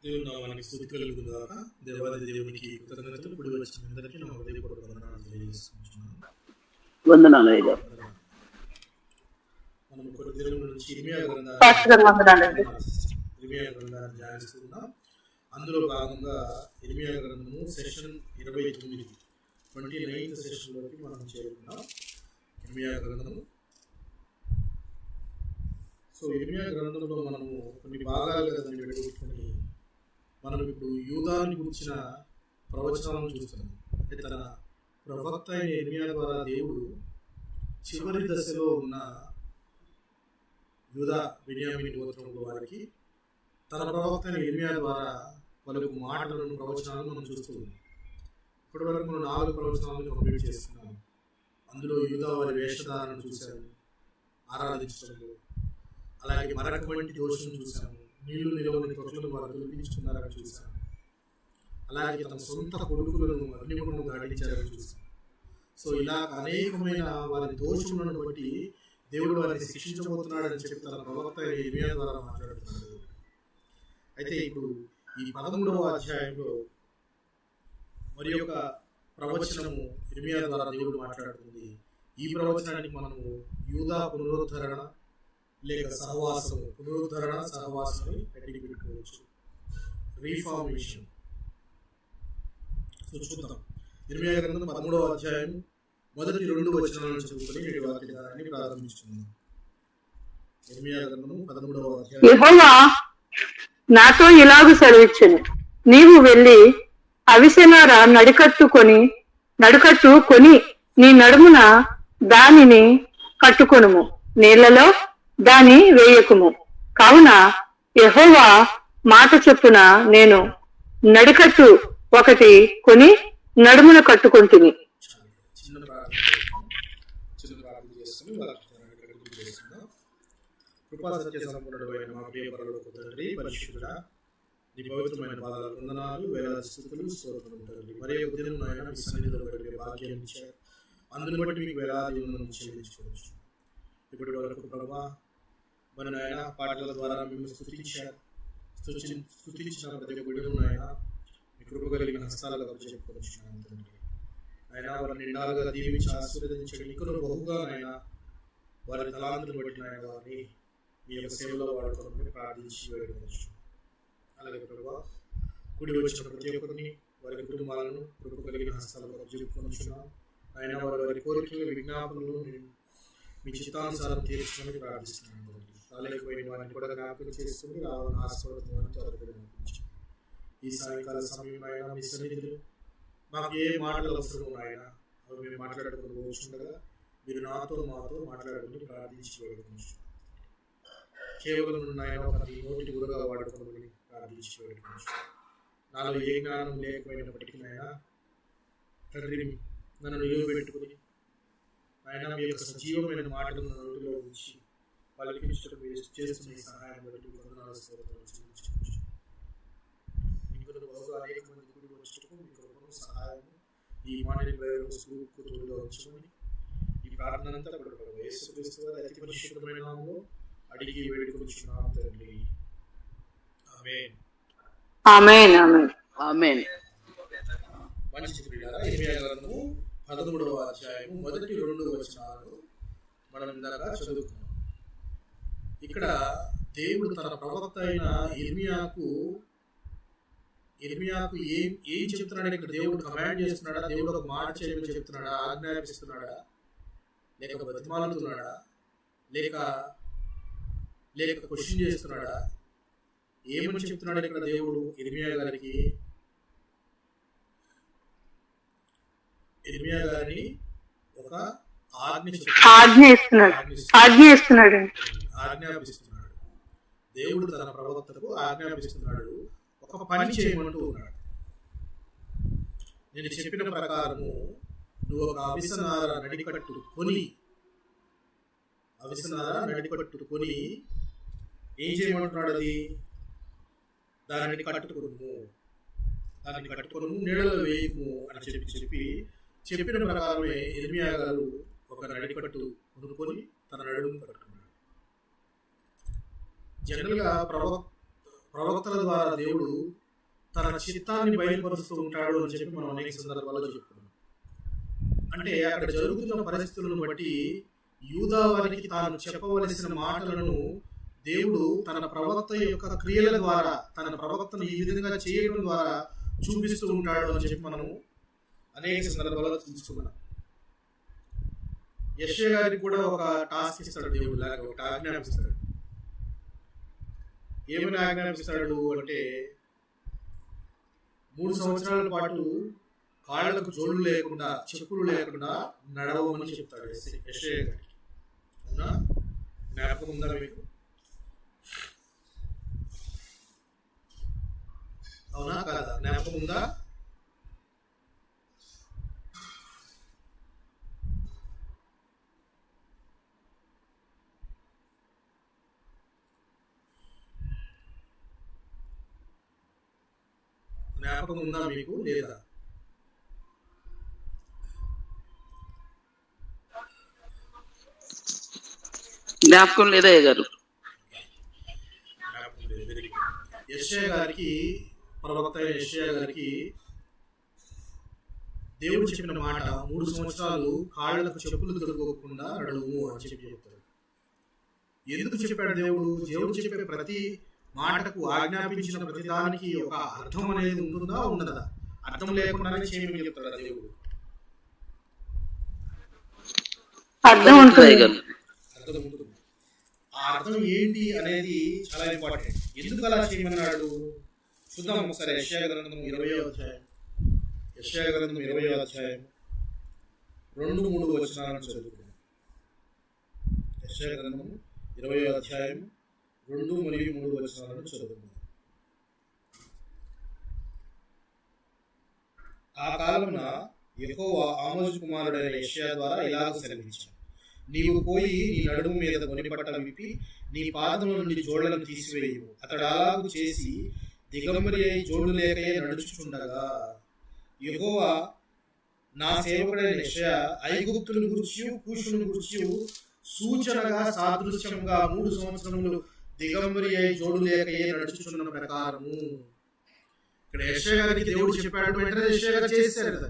దేవుని నామానికి స్తుతి కలుగుగాక. దేవాది దేవునికి కృతజ్ఞతలు. కూడి వచ్చిన అందరికీ నా హృదయపూర్వక వందనాలు తెలియజేస్తున్నాను. వందనాలు. మనం కొన్ని దినముల నుంచి ఇర్మియా గ్రంథాన్ని ధ్యానిస్తున్నాం. అందులో భాగంగా ఇర్మియా గ్రంథము సెషన్ 29 29th సెషన్లోకి మనం చేరుకున్నాం. ఇర్మియా గ్రంథము. సో ఇర్మియా గ్రంథంలో మనము కొన్ని భాగాలుగా దాన్ని విడగొట్టుకొని మనం ఇప్పుడు యూదాని గురించిన ప్రవచనాలను చూస్తున్నాం. అంటే తన ప్రవక్త అయిన ఇర్మియా ద్వారా దేవుడు చివరి దశలో ఉన్న యూదా బెన్యామీను గోత్రముల వారికి తన ప్రవక్త అయిన ఇర్మియా ద్వారా పలుకు మాటలను ప్రవచనాలను మనం చూస్తూ ఉన్నాం. ఇప్పటి వరకు మనం 4 ప్రవచనాలను కంప్లీట్ చేస్తున్నాం. అందులో యూదా వారి వేషధారణను చూశాము, ఆరాధించడంలో. అలాగే మరొక వంటి దోషం చూశాము, నీళ్లు నిలవని తొట్లను వారు తొలగించుకున్నారని చూశాము. అలాగే తమ సొంత కొడుకులను అగ్నిగుండం గాడించారని చూశాము. సో ఇలా అనేకమైన వారి దోషములను బట్టి దేవుడు వారిని శిక్షించబోతున్నాడని చెప్పి తన ప్రవక్త ఇర్మియా ద్వారా మాట్లాడుతున్నాడు. అయితే ఇప్పుడు ఈ 13వ అధ్యాయంలో మరి యొక్క ప్రవచనము ఇర్మియా ద్వారా దేవుడు మాట్లాడుతుంది. ఈ ప్రవచనానికి మనము యూదా పునరుద్ధరణ లేక సహవాసము, పునరుద్ధరణ సహవాసం హెడ్డింగ్ పెట్టుకోవచ్చు. రీఫార్మేషన్. చూద్దాం. ఇర్మియా గ్రంథం 13వ అధ్యాయం మొదటి 2 వచనాలను చదువుకొని నేటి వాక్యాన్ని ప్రారంభిస్తున్నాం. ఇర్మియా గ్రంథము 13వ అధ్యాయం. యెహోవా నాతో ఇలాగు సెలవిచ్చెను, నీవు వెళ్ళి అవిసెనార నడుకట్టు కొని నీ నడుమున దానిని కట్టుకొనుము, నీళ్లలో దాని వేయకుము. కావున యెహోవా మాట చొప్పున నేను నడికట్టు ఒకటి కొని నడుమున కట్టుకొంటిని. కృపా సత్య సంపన్నుడైన మా ప్రియ పరలోక తండ్రి, పరిశుద్ధుడా, నీ పవిత్రమైన పాదాలకు వందనాలు, వేలాది స్తుతులు, స్తోత్రములు తండ్రి. మరే ఉదయం నాయన మీ సన్నిధిలో గడిపే భాగ్యం ఇచ్చారు. అందుని బట్టి మీకు వేలాది వందనములు చెల్లించుకోవచ్చు. ఇప్పటి వరకు ప్రభువా మన నాయన పాటల ద్వారా మిమ్మల్ని స్తుతించిన ప్రతి బిడ్డను నాయన మీ కృప కలిగిన హస్తాలకు చెప్పుకొచ్చున్నాను తండ్రి. ఆయన వారిని నిండాలుగా దీవించి ఆశీర్వదించండి. ఇక్కడ బహుగా నాయన వారి తలాంతులు బట్టి నాయన వారిని మీ యొక్క సేవలో వాడుకోవాలని ప్రార్థించి వేడుకోవచ్చు. అలాగే ప్రభావ కూడి వచ్చిన ప్రతి ఒక్కరిని వారి కుటుంబాలను కృప కలిగిన హస్తాలకు చెప్పుకొచ్చున్నాను. ఆయన వారి కోరికలు, విజ్ఞాపనలు మీ చిత్తానుసారం తీర్చమని ప్రార్థిస్తున్నాను. రాలేకపోయిన వారిని కూడా జ్ఞాపకం చేస్తుంది. రావాలని ఆశీర్వాదం త్వరగా అనిపించింది. ఈ సాయంకాల సమయం ఆయన మీ సన్నిధిలో మాకు ఏ మాటలు అవసరం ఉన్నాయన అవి మేము మాట్లాడుకుని పోతుండగా మీరు మాతో మాట్లాడుకుని ప్రార్థించి వేడుకోవచ్చు. కేవలం నాయన ఒక నోటి గురుగా వాడుకోమని ప్రార్థించి వేడుకోవచ్చు. నాలో ఏ జ్ఞానం లేకపోయినప్పటికీ నాయన తండ్రి నన్ను నిలబెట్టుకుని ఆయన మీ యొక్క సజీవమైన మాటలను నోటిలో ఉంచి పలికించడం మీరు చేస్తున్న ఈ సహాయం బట్టి వందనాలు చెల్లించుకోవచ్చు. మీకు బహుగా అనేక మంది గుడి వచ్చటకు మీకు సహాయం ఈ మాటని తోడుగా ఉంచుకొని ఈ ప్రార్థన అంతా కూడా యేసుక్రీస్తు వారి అతి పరిశుద్ధమైన నామములో అడిగి వేడుకొంచున్నాము తండ్రి. ఆమేన్. ఆమేన్. ఆమేన్. ఆమేన్. మంచి ప్రియులారా, ఇర్మియా గ్రంథము 13వ అధ్యాయం మొదటి 2 వచనాలు మనం ఇందాక చదువుకున్నాం. ఇక్కడ దేవుడు తన ప్రవక్త అయిన ఇర్మియాకు ఏం చెప్తున్నాడు? ఇక్కడ దేవుడు కమాండ్ చేస్తున్నాడా? దేవుడు ఒక మాట చేయమని చెప్తున్నాడా? ఆజ్ఞాపిస్తున్నాడా? లేక బతిమాలుతున్నాడా? లేక క్వశ్చన్ చేస్తున్నాడా? ఏమని చెప్తున్నాడు ఇక్కడ దేవుడు ఇర్మియా గారికి? ఇర్మియా గారిని ఒక ఆజ్ఞాపిస్తున్నాడు. దేవుడు తన ప్రవక్తకు ఆజ్ఞాపిస్తున్నాడు, ఒక పని చేయమంటూ ఉన్నాడు. నేను చెప్పిన ప్రకారము నువ్వు ఒక అవిసనార నడికట్టు కొని ఏం చేయమంటున్నాడు? అది దానిని కట్టుకొను, నీళ్ళలో వేయము అని చెప్పిన ప్రకారమే ఇర్మియా గారు ఒక నడికట్టు కొనుక్కొని తన నడుము కట్టుకున్నాడు. జనరల్గా ప్రవక్తల ద్వారా దేవుడు తన చిత్తాన్ని బయలుపరుస్తూ ఉంటాడు అని చెప్పి మనం అనేక సందర్భాల్లో చెప్పుకున్నాం. అంటే అక్కడ జరుగుతున్న పరిస్థితులను బట్టి యూదా వారికి తాను చెప్పవలసిన మాటలను దేవుడు తన ప్రవక్త యొక్క క్రియల ద్వారా, తన ప్రవక్తను ఈ విధంగా చేయడం ద్వారా చూపిస్తూ ఉంటాడు అని చెప్పి మనము అనేక సందర్భాల్లో తెలుసుకున్నాం. యెషయా గారికి కూడా ఒక టాస్క్ ఇస్తాడు దేవుడు, లాగా ఒక ఆజ్ఞాపిస్తాడు. ఏమని ఆజ్ఞాపిస్తాడు అంటే 3 సంవత్సరాల పాటు కాళ్ళకు జోళ్ళు లేకుండా, చెప్పులు లేకుండా నడవమని చెప్తాడు యెషయా గారికి. అవునా? జ్ఞాపకం ఉందా మీకు? అవునా కాదా? జ్ఞాపకం ఉందా? జ్ఞాపకం ఉందా మీకు లేదా? జ్ఞాపకం లేదా గారు? యెషయా గారికి, ప్రవక్త యెషయా గారికి దేవుడు చెప్పిన మాట 3 సంవత్సరాలు కాళ్ళకు చెప్పులు దొరకకుండా నడువు అని చెప్పి చెప్తాడు. ఎందుకు చెప్పాడు దేవుడు? దేవుడు చెప్పే ప్రతి మాటకు, ఆజ్ఞాపించిన ప్రతి దానికి ఒక అర్థం అనేది ఉంటుందా ఉండదా? అర్థం లేకుండానే చేయమని చెప్తాడు దేవుడు. అర్థం ఉంటుంది. అర్థం ఉంటుంది. ఆ అర్థం ఏంటి అనేది చాలా ఇంపార్టెంట్. ఎందుకు అలా చేయమన్నాడు చూద్దాం ఒకసారి. యెషయా గ్రంథం 20వ అధ్యాయం, యెషయా గ్రంథం 20వ అధ్యాయం 2-3 వచనాలను చదువుకుందాం. యెషయా గ్రంథం 20వ అధ్యాయం 2 మరియు 3 వచనాలను చదువుకుందాం. ఆ కాలమున యెహోవా ఆమోజు కుమారుడైన యెషయా ద్వారా ఇలాగ సెలవిచ్చాడు: నీవు పోయి నీ నడుము మీద గొనిపట్ట విప్పి నీ పాదముల నుండి జోళ్లను తీసివేయు. అతడు అలాగు చేసి దిగంబరి అయి జోడు లేకయే నడుచుచుండగా యెహోవా నా సేవకుడైన యెషయా ఐగుప్తును గురించి, కూషును గురించి సూచనగా, సాదృశ్యంగా 3 సంవత్సరములు దిగంబరి అయి జోడు లేకయే నడుచుచున్న ప్రకారము. ఇక్కడ యెషయా గారికి దేవుడు చెప్పాడు, వెంటనే యెషయా గారు చేశారు కదా.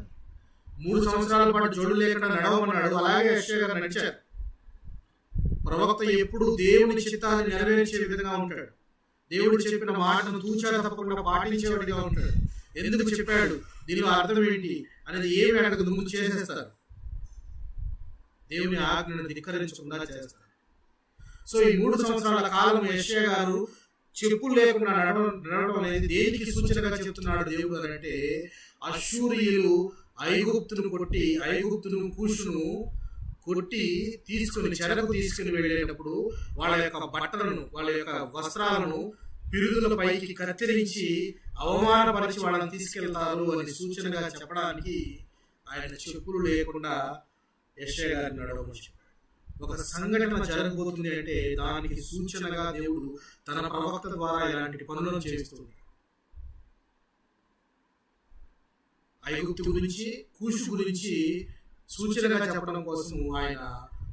3 సంవత్సరాల పాటు జోడు లేకుండా నడవమన్నాడు. అలాగే యెషయా గారు నడిచారు. ప్రవక్త ఎప్పుడు దేవుని చిత్తాన్ని నెరవేర్చే విధంగా ఉంటాడు. దేవుడు చెప్పిన మాటను తూచా తప్పకుండా పాటించేవాడిగా ఉంటాడు. ఎందుకు చెప్పాడు, దీనిలో అర్థం ఏంటి అనేది ఏమి అడగదు, ముందు చేసేస్తారు. దేవుని ఆజ్ఞను ధిక్కరించకుండా చేస్తారు. సో ఈ 3 సంవత్సరాల కాలం యెషయా గారు చెప్పులు లేకుండా నడవడం అనేది దేనికి సూచనగా చెప్తున్నాడు దేవుడు అని అంటే, అష్షూరీయులు ఐగుప్తును కూషును కొట్టి చెరకు తీసుకుని వెళ్ళేటప్పుడు వాళ్ళ యొక్క బట్టలను, వాళ్ళ యొక్క వస్త్రాలను పిరుదుల పైకి కత్తిరించి అవమానపరిచి వాళ్ళని తీసుకెళ్తారు అని సూచనగా చెప్పడానికి ఆయన చెప్పులు లేకుండా యెషయా గారిని నడవమని చెప్పాడు. ఒక సంఘటన జరగబోతుంది అంటే దానికి సూచనగా దేవుడు తన ప్రవక్త ద్వారా ఇలాంటి పనులను చేస్తున్నాడు. ఐగుప్తు గురించి, కూషు గురించి సూచనగా చెప్పడం కోసం ఆయన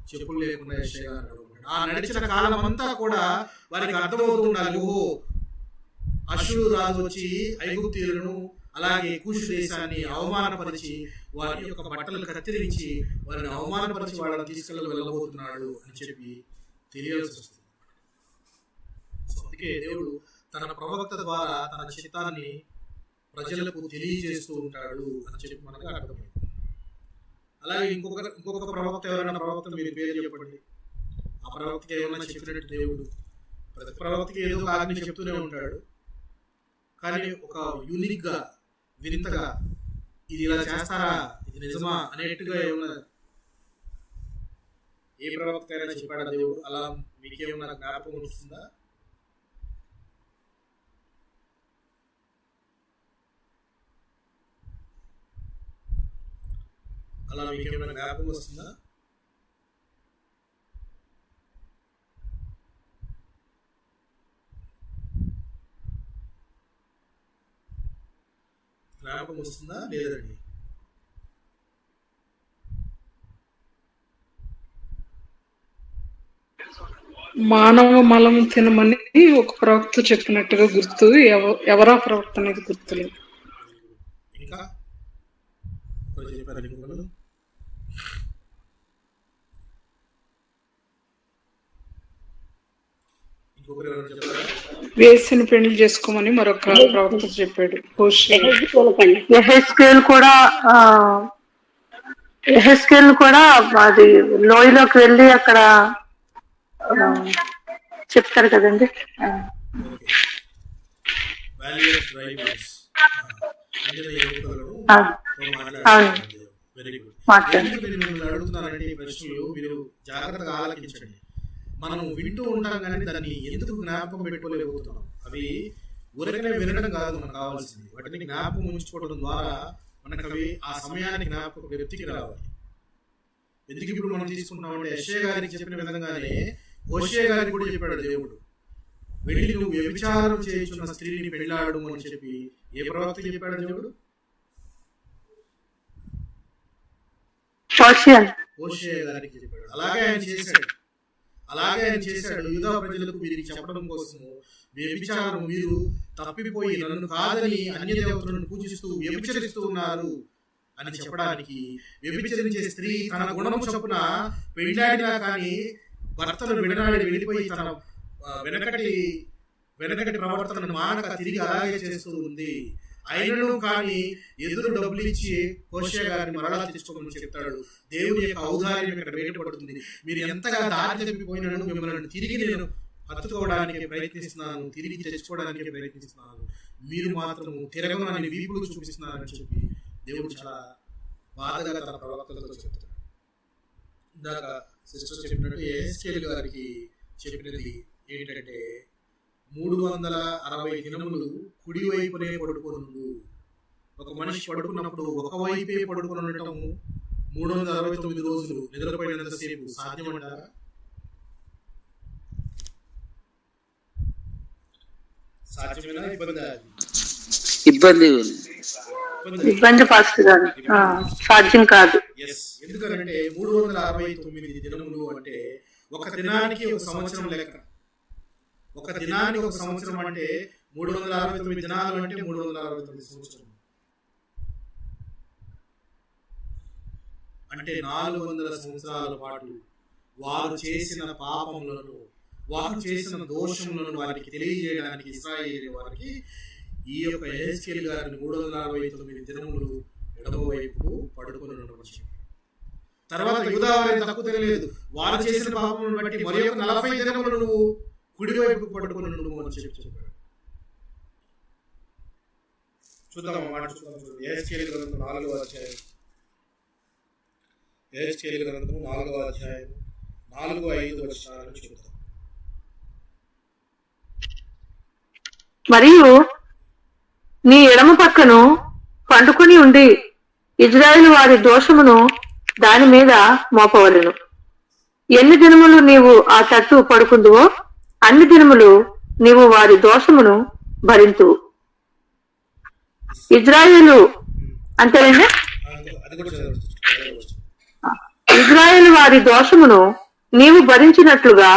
చెప్పులు లేకుండా యెషయా గారు నడవమన్నాడు. ఆ నడిచిన కాలం అంతా కూడా వారికి అర్థమవుతూ ఉండాలి, ఓహో అష్షూరు రాజు వచ్చి ఐగుప్తీయులను అలాగే కూషు దేశాన్ని అవమానపరిచి వారి యొక్క బట్టలు కత్తిరించి వారిని అవమానపరిచి వాళ్ళని వెళ్ళబోతున్నాడు అని చెప్పి తెలియాల్సి వస్తుంది. అందుకే దేవుడు తన ప్రవక్త ద్వారా తన చిత్తాన్ని ప్రజలకు తెలియజేస్తూ ఉంటాడు అని చెప్పి మనకు అర్థమైంది. అలాగే ఇంకొక ప్రవక్త, ఎవరైనా ప్రవక్త మీరు పేరు చెప్పండి. ఆ ప్రవక్తకి ఏమైనా చెప్పినట్టు దేవుడు ప్రతి ప్రవక్తకి ఏదో ఒక ఆజ్ఞ చెప్తూనే ఉంటాడు. కానీ ఒక యూనిక్ గా, వింతగా, ఇది ఇలా చేస్తారా, ఇది నిజమా అనేట్టుగా ఏమన్నా ఏ ప్రవక్త అయినా చెప్పాడా దేవుడు? అలా మీకేమన్నా జ్ఞాపకం వస్తుందా? అలా మీకేమైనా జ్ఞాపకం వస్తుందా? జ్ఞాపకం వస్తుందా లేదండి? మానవ మలం తినమని ఒక ప్రవక్త చెప్పినట్టుగా గుర్తు. ఎవరా ప్రవక్త అనేది గుర్తులేదు. ఇంకా చెప్పారు ఇంకొకరు. వేసిన పెళ్లి చేసుకోమని మరొక ప్రవక్త చెప్పాడు. యెహెజ్కేలు కూడా అది లోయలోకి వెళ్ళి అక్కడ చెప్తారు కదండి. అడుగుతున్నారంటే ఈ ప్రశ్నలు మీరు జాగ్రత్తగా ఆలకించండి. మనం వింటూ ఉంటాం కానీ దాన్ని ఎందుకు జ్ఞాపకం పెట్టుకోలేకపోతున్నాం. అవి ఊరికనే వినడం కాదు మనకు కావాల్సింది, వాటిని జ్ఞాపకం ఉంచుకోవడం ద్వారా మనకు అవి ఆ సమయానికి జ్ఞాపకం వ్యక్తికి రావాలి. ఎందుకు ఇప్పుడు మనం తీసుకుంటున్నామంటే యెషయా గారికి చెప్పిన విధంగానే హోషేయ గారికి కూడా చెప్పాడు దేవుడు, వెళ్ళి నువ్వు వ్యభిచారం చేయుచున్న స్త్రీని పెళ్ళాడు అని చెప్పి ఏ ప్రవక్త చెప్పాడు దేవుడు? హోషేయ గారికి చెప్పాడు. అలాగే ఆయన చేశాడు. యూదా ప్రజలకు వీరికి చెప్పడం కోసము, వ్యభిచారం మీరు తప్పిపోయి నన్ను కాదని అన్య దేవతలను పూజిస్తూ వ్యభిచరిస్తూ ఉన్నారు అని చెప్పడానికి, వ్యభిచరించే స్త్రీ తన గుణము చొప్పున పెళ్ళాడినా కానీ భర్తను విడనాడి వెళ్ళిపోయి తన వెనకటి ప్రవర్తనను మానక తిరిగి అలాగే చేస్తూ ఉంది. అయినను కానీ ఎదురు డబ్బులు ఇచ్చి హోషేయ గారిని మరలా తెచ్చుకోమని చెప్తాడు. దేవుని యొక్క ఔదార్యం ఇక్కడ వేయబడుతుంది. మీరు ఎంతగా దారి తప్పిపోయినను మిమ్మల్ని తిరిగి నేను హత్తుకోవడానికి ప్రయత్నిస్తున్నాను, తిరిగి తెచ్చుకోవడానికి ప్రయత్నిస్తున్నాను, మీరు మాత్రం తిరగమని వీపులు చూపిస్తున్నారని చెప్పి దేవుడు చాలా బాధగా తన ప్రవక్తలతో చెప్తాడు. ఇందాక సిస్టర్ చెప్పినట్టు యెహెజ్కేలు గారికి చెప్పినది ఏంటంటే 360 దినములు కుడి వైపునే పడుకోనుండు. ఒక మనిషి పడుకున్నప్పుడు ఒకవైపే పడుకొని ఉండటం 369 రోజులు నిద్రపోయినంతసేపు సాధ్యమంటారా? సాధ్యమేనా? ఇబ్బంది పాస్ట్ గారు సాధ్యం కాదు. ఎందుకంటే 369 దినములు అంటే ఒక దినానికి ఒక సంవత్సరం లెక్క. ఒక దినానికి ఒక సంవత్సరం అంటే 369 దినాలు అంటే 369 సంవత్సరం అంటే 400 సంవత్సరాల పాటు వారు చేసిన పాపములను, వారు చేసిన దోషములను వారికి తెలియజేయడానికి ఇశ్రాయేలు వారికి ఈ యొక్క యెహెజ్కేలు గారిని 369 దినములు ఎడమవైపు పడుకొని ఉండవచ్చు. తర్వాత యూదా వారిని తక్కువ తెలియలేదు, వారు చేసిన పాపములను బట్టి మరి ఒక 40 దినములు నువ్వు కుడివైపు పడుకొని ఉండు అని చెప్పాడు. చూద్దాం మాట చూద్దాం. యెహెజ్కేలు గ్రంథం 4వ అధ్యాయం, యెహెజ్కేలు గ్రంథం 4వ అధ్యాయం 4-5 వచనాలను చూద్దాం. మరియు నీ ఎడమ పక్కను పండుకొని ఉండి ఇజ్రాయేలు వారి దోషమును దాని మీద మోపవలెను. ఎన్ని దినములు నీవు ఆ తట్టు పడుకుందువో అన్ని దినములు నీవు వారి దోషమును భరింతువు. ఇజ్రాయేలు అంతేనండి, ఇజ్రాయేలు వారి దోషమును నీవు భరించినట్లుగా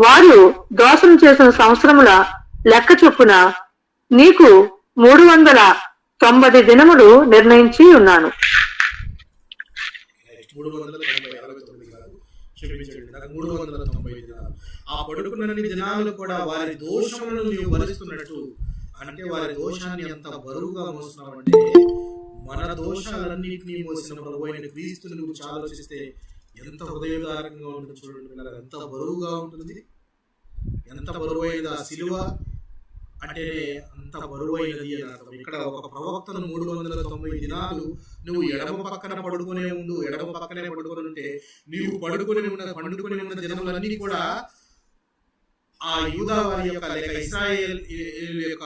వారు దోషం చేసిన సంవత్సరముల లెక్క చొప్పున నీకు 390 దినములు నిర్ణయించి ఉన్నాను. 390 దినాలు. ఆ పడుకున్న దినాలు కూడా వారి దోషములను నీవు భరిస్తున్నట్టు, అంటే వారి దోషాన్ని ఎంత బరువుగా మోస్తున్నావంటే, మన దోషాలన్నింటినీ మోసిన ప్రభు అయిన క్రీస్తుని గురించి ఆలోచిస్తే ఎంత హృదయదారంగా ఉంటుంది చూడండి. ఎంత బరువుగా ఉంటుంది, ఎంత బరువైనది ఆ సిలువ అంటే అంత బరువైనది అని అర్థం. ఇక్కడ ఒక ప్రవక్తను 390 దినాలు నువ్వు ఎడమ పక్కన పడుకునే ఉండు, ఎడమ పక్కనే పడుకొని ఉంటే నీవు పండుకొని ఉన్న దినములన్నీ కూడా ఆ యూదా వారి యొక్క లేక ఇశ్రాయేల్ యొక్క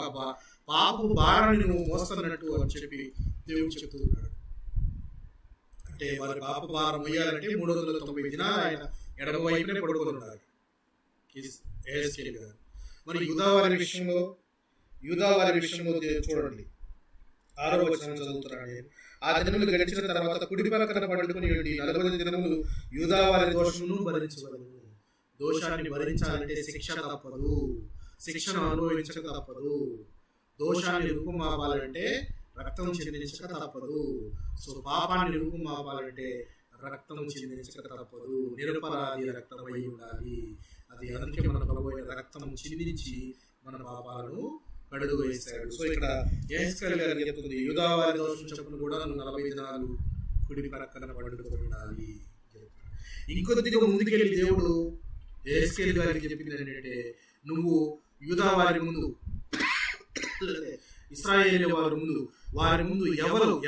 పాపపు భారాన్ని నువ్వు మోస్తున్నట్టు అని చెప్పి దేవుడు చెప్తున్నాడు. అంటే వారి పాప భారం వేయాలంటే 390 దినాలు ఆయన ఎడమ వైపునే పడుకొని ఉన్నారు. మరి యూదా వారి విషయంలో చూడండి, 6వ వచనం చదువుతున్నాడు. ఆ దినములు గడిచిన తర్వాత కుడి పక్కన పడుకొని 40 దినములు యూదా వారి దోషమును భరించవలెను. దోషాన్ని భరించాలంటే శిక్ష తప్పదు, శిక్షను అనుభవించక తప్పదు. దోషాన్ని రూపుమాపాలంటే రక్తం చిందించక తప్పదు. సో పాపాన్ని రూపుమాపాలంటే రక్తం చిందించక తప్పదు. నిరపరాధి రక్తం అయి ఉండాలి. అది అందుకే మన ప్రభువైన రక్తం చిందించి మన పాపాలను కడుగు వేస్తాడు. సో ఇక్కడ యేసుక్రీస్తు గారు చెప్తుంది, యూదావారి దోషం చెప్పును కూడా 40 దినాలు కుడి పక్కన పడుకొని ఉండాలి. ఇంకొద్దిగా ముందుకెళ్ళి దేవుడు యేసుక్రీస్తు గారికి చెప్పింది ఏంటంటే, నువ్వు యూదావారి ముందు, ఇశ్రాయేలు వారి ముందు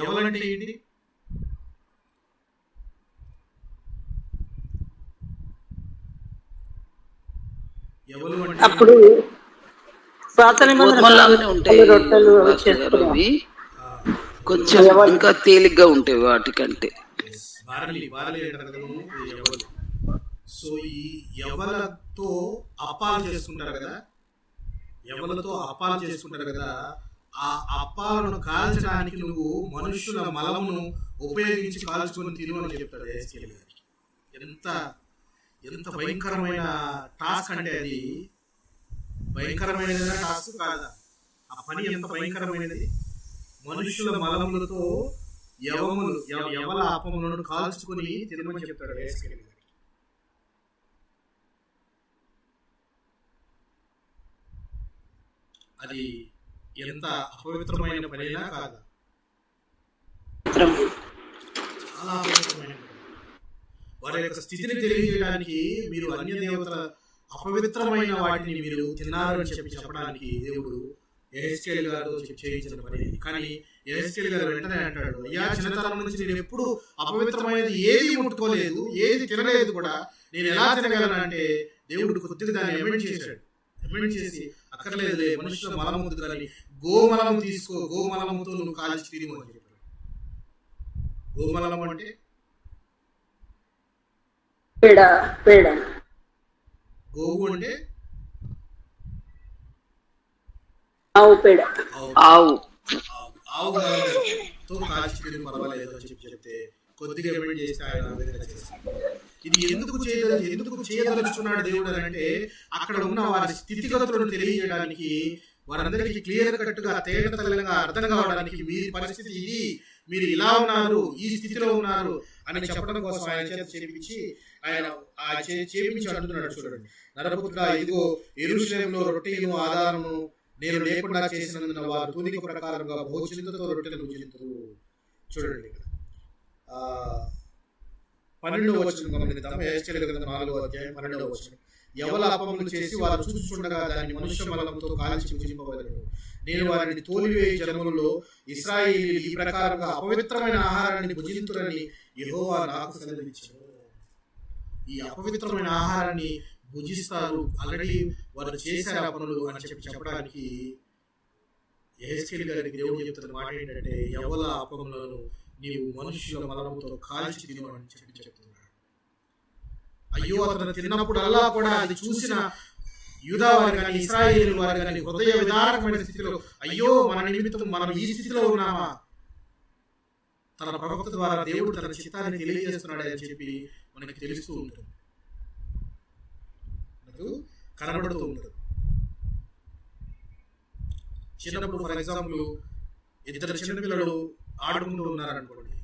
ఎవలంటే ఏంటి? అప్పుడు గోధుమలాగానే ఉంటాయి అవి, కొంచెం ఇంకా తేలిగ్గా ఉంటాయి వాటికంటే. సో ఈ ఎవలతో అప్పాలు చేసుకుంటారు కదా, ఆ అప్పాలను కాల్చడానికి నువ్వు మనుషుల మలమును ఉపయోగించి కాల్చుకొని తిను అని చెప్తాడు యేసుక్రీస్తు గారికి. ఎంత భయంకరమైన టాస్క్ అంటే, అది భయంకరమైన టాస్క్ కాదా? ఆ పని ఎంత భయంకరమైనది. మనుషుల మలములతో ఎవల అప్పములను కాల్చుకొని తినమని చెప్తాడు యేసుక్రీస్తు గారికి. అది ఎంత అపవిత్రమైన పనైనా కాదా? చాలా అపవిత్రమైన పని. వారి యొక్క స్థితిని తెలియజేయడానికి మీరు అన్య దేవతల అపవిత్రమైన వాటిని మీరు తిన్నారు అని చెప్పడానికి దేవుడు యేసుక్రీస్తు గారితో చేయించిన పని. కానీ యేసుక్రీస్తు గారు వెంటనే అంటాడు, అయ్యా, చిన్నతనం నుంచి నేను ఎప్పుడు అపవిత్రమైనది ఏది ముట్టుకోలేదు, ఏది తినలేదు కూడా, నేను ఎలా తినగలను అంటే దేవుడు కొద్దిగా దాన్ని ఎమెండ్ చేసి అక్కర్లేదులే, మనుషుల మలము కానీ గోమలము తీసుకో, గోమలముతో నువ్వు కాల్చి తిరిగి అని చెప్పాడు. గోమలము అంటే గోవు అంటే ఆవు మలంతో కాల్చి తిరిగి పర్వాలేదు అని చెప్తే కొద్దిగా ఎమెండ్ చేస్తే ఆయన ఆవేదన చేస్తాడు. ఇది ఎందుకు చేయదలుచుకున్నాడు దేవుడు అని అంటే, అక్కడ ఉన్న వారి స్థితిగతులను తెలియజేయడానికి, వారందరికీ క్లియర్ కట్గా తేటతెల్లంగా అర్థం కావడానికి, మీ పరిస్థితి ఇది, మీరు ఇలా ఉన్నారు, ఈ స్థితిలో ఉన్నారు అని చెప్పడం కోసం ఆయన చేత చేపించి అంటున్నాడు. చూడండి, నరపుత్రుడా, ఇదిగో యెరూషలేములో రొట్టెను ఆధారము నేను లేకుండా చేసినందున వారు తూనిక ప్రకారంగా భోజనంతో రొట్టెలను భుజింతురు. చూడండి, 12వ వచనం గమనిద్దాం. యేసుక్రీస్తు గ్రంథం 4వ అధ్యాయం 12వ వచనం. ఎవల అపములు చేసి వారు చూచుచుండగా దాన్ని మనుష్య మలముతో కాల్చి భుజింపవలెను. నేను వారిని తోలివేయి జనములలో ఇశ్రాయేలీయులు ఈ ప్రకారంగా అపవిత్రమైన ఆహారాన్ని భుజింతురని యెహోవా నాకు సెలవిచ్చెను. ఈ అపవిత్రమైన ఆహారాన్ని భుజిస్తారు, ఆల్రెడీ వారు చేశారు ఆ పనులు అని చెప్పడానికి యేసుక్రీస్తు గారికి దేవుడు చెప్తున్న మాట ఏంటంటే, ఎవల అపములను నీవు మనుషుల మలముతో కాల్చి తినమని చెప్తున్నాడు. అయ్యో, అతను తిన్నప్పుడల్లా కూడా అది చూసిన యూదా వారు కానీ ఇశ్రాయేలు వారు కానీ హృదయ విదారకమైన స్థితిలో, అయ్యో, మన నిమిత్తం మనం ఈ స్థితిలో ఉన్నామా, తన ప్రవక్త ద్వారా దేవుడు తన చిత్తాన్ని తెలియజేస్తున్నాడు అని చెప్పి మనకి తెలుస్తూ ఉంటుంది, మనకు కనబడుతూ ఉంటుంది. చిన్నప్పుడు ఫర్ ఎగ్జాంపుల్ 2 చిన్నపిల్లలు ఆడుకుంటూ ఉన్నారనుకోండి,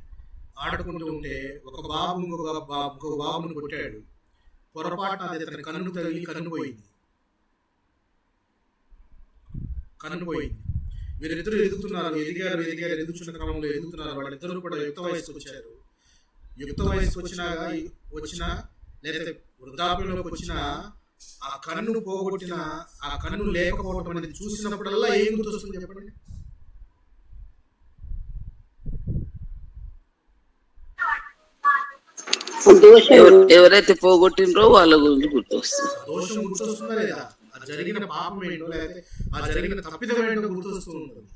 ఆడుకుంటూ ఉంటే ఒక బాబు ఇంకొక బాబును కొట్టాడు, పొరపాటున అది తన కన్ను తగిలి కన్ను పోయింది. వీరిద్దరు ఎదుగుతున్నారు, ఎదుగుతున్న క్రమంలో ఎదుగుతున్నారు. వాళ్ళిద్దరూ కూడా యుక్త వయసుకు వచ్చారు. యుక్త వయసుకు వచ్చిన లేదా వృద్ధాప్యంలోకి వచ్చిన ఆ కన్ను పోగొట్టిన, ఆ కన్ను లేకపోవడం అనేది చూసినప్పుడల్లా ఏం గుర్తొస్తుంది చెప్పండి? ఎవరైతే పోగొట్టినరో వాళ్ళ గురించి గుర్తొస్తుంది. దోషం గుర్తొస్తుందా లేదా, అది జరిగిన పాపం ఏంటో లేకపోతే ఆ జరిగిన తప్పిదం ఏంటో గుర్తొస్తూ ఉంటుంది.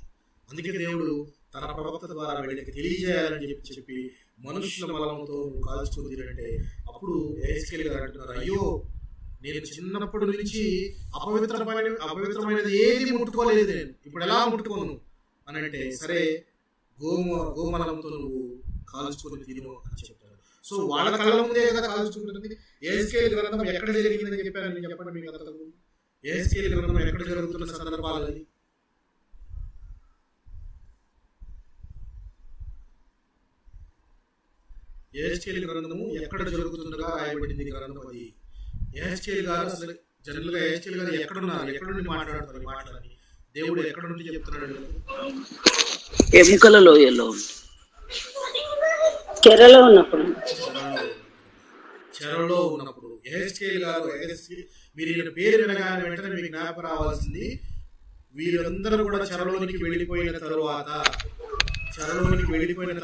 అందుకే దేవుడు తన ప్రవక్త ద్వారా వీళ్ళకి తెలియజేయాలని చెప్పి మనుషుల మలంతో కాల్చుకుని తినంటే, అప్పుడు యేసుక్రీస్తు గారు అంటున్నారు, అయ్యో, నేను చిన్నప్పటి నుంచి అపవిత్రమైనది ఏది ముట్టుకోలేదు, నేను ఇప్పుడు ఎలా ముట్టుకోను అని అంటే, సరే గోమలంతో నువ్వు కాల్చుకొని తిను అని చెప్తారు. సో వాళ్ళ కళ్ళ ముందే కదా కాల్చుకుంటుంది. యెహెజ్కేలు గ్రంథం ఎక్కడ జరిగిందని చెప్పాను నేను, చెప్పండి మీకు అంతకు. యెహెజ్కేలు గ్రంథం ఎక్కడ జరుగుతున్న సందర్భాలు అది? యెహెజ్కేలు గ్రంథము ఎక్కడ జరుగుతుండగా రాయబడింది గ్రంథం అది. యెహెజ్కేలు గారు అసలు జనరల్గా యెహెజ్కేలు గారు ఎక్కడున్నారు, ఎక్కడ నుండి మాట్లాడుతున్నారు ఈ మాటలని, దేవుడు ఎక్కడ నుండి చెప్తున్నాడు? ఎముకల లోయలో చెరలో ఉన్నప్పుడు యెహెజ్కేలు గారు మీరు ఈయన పేరు వినగానే వెంటనే మీకు జ్ఞాపకం రావాల్సింది, వీరందరూ కూడా చెరలోనికి వెళ్ళిపోయిన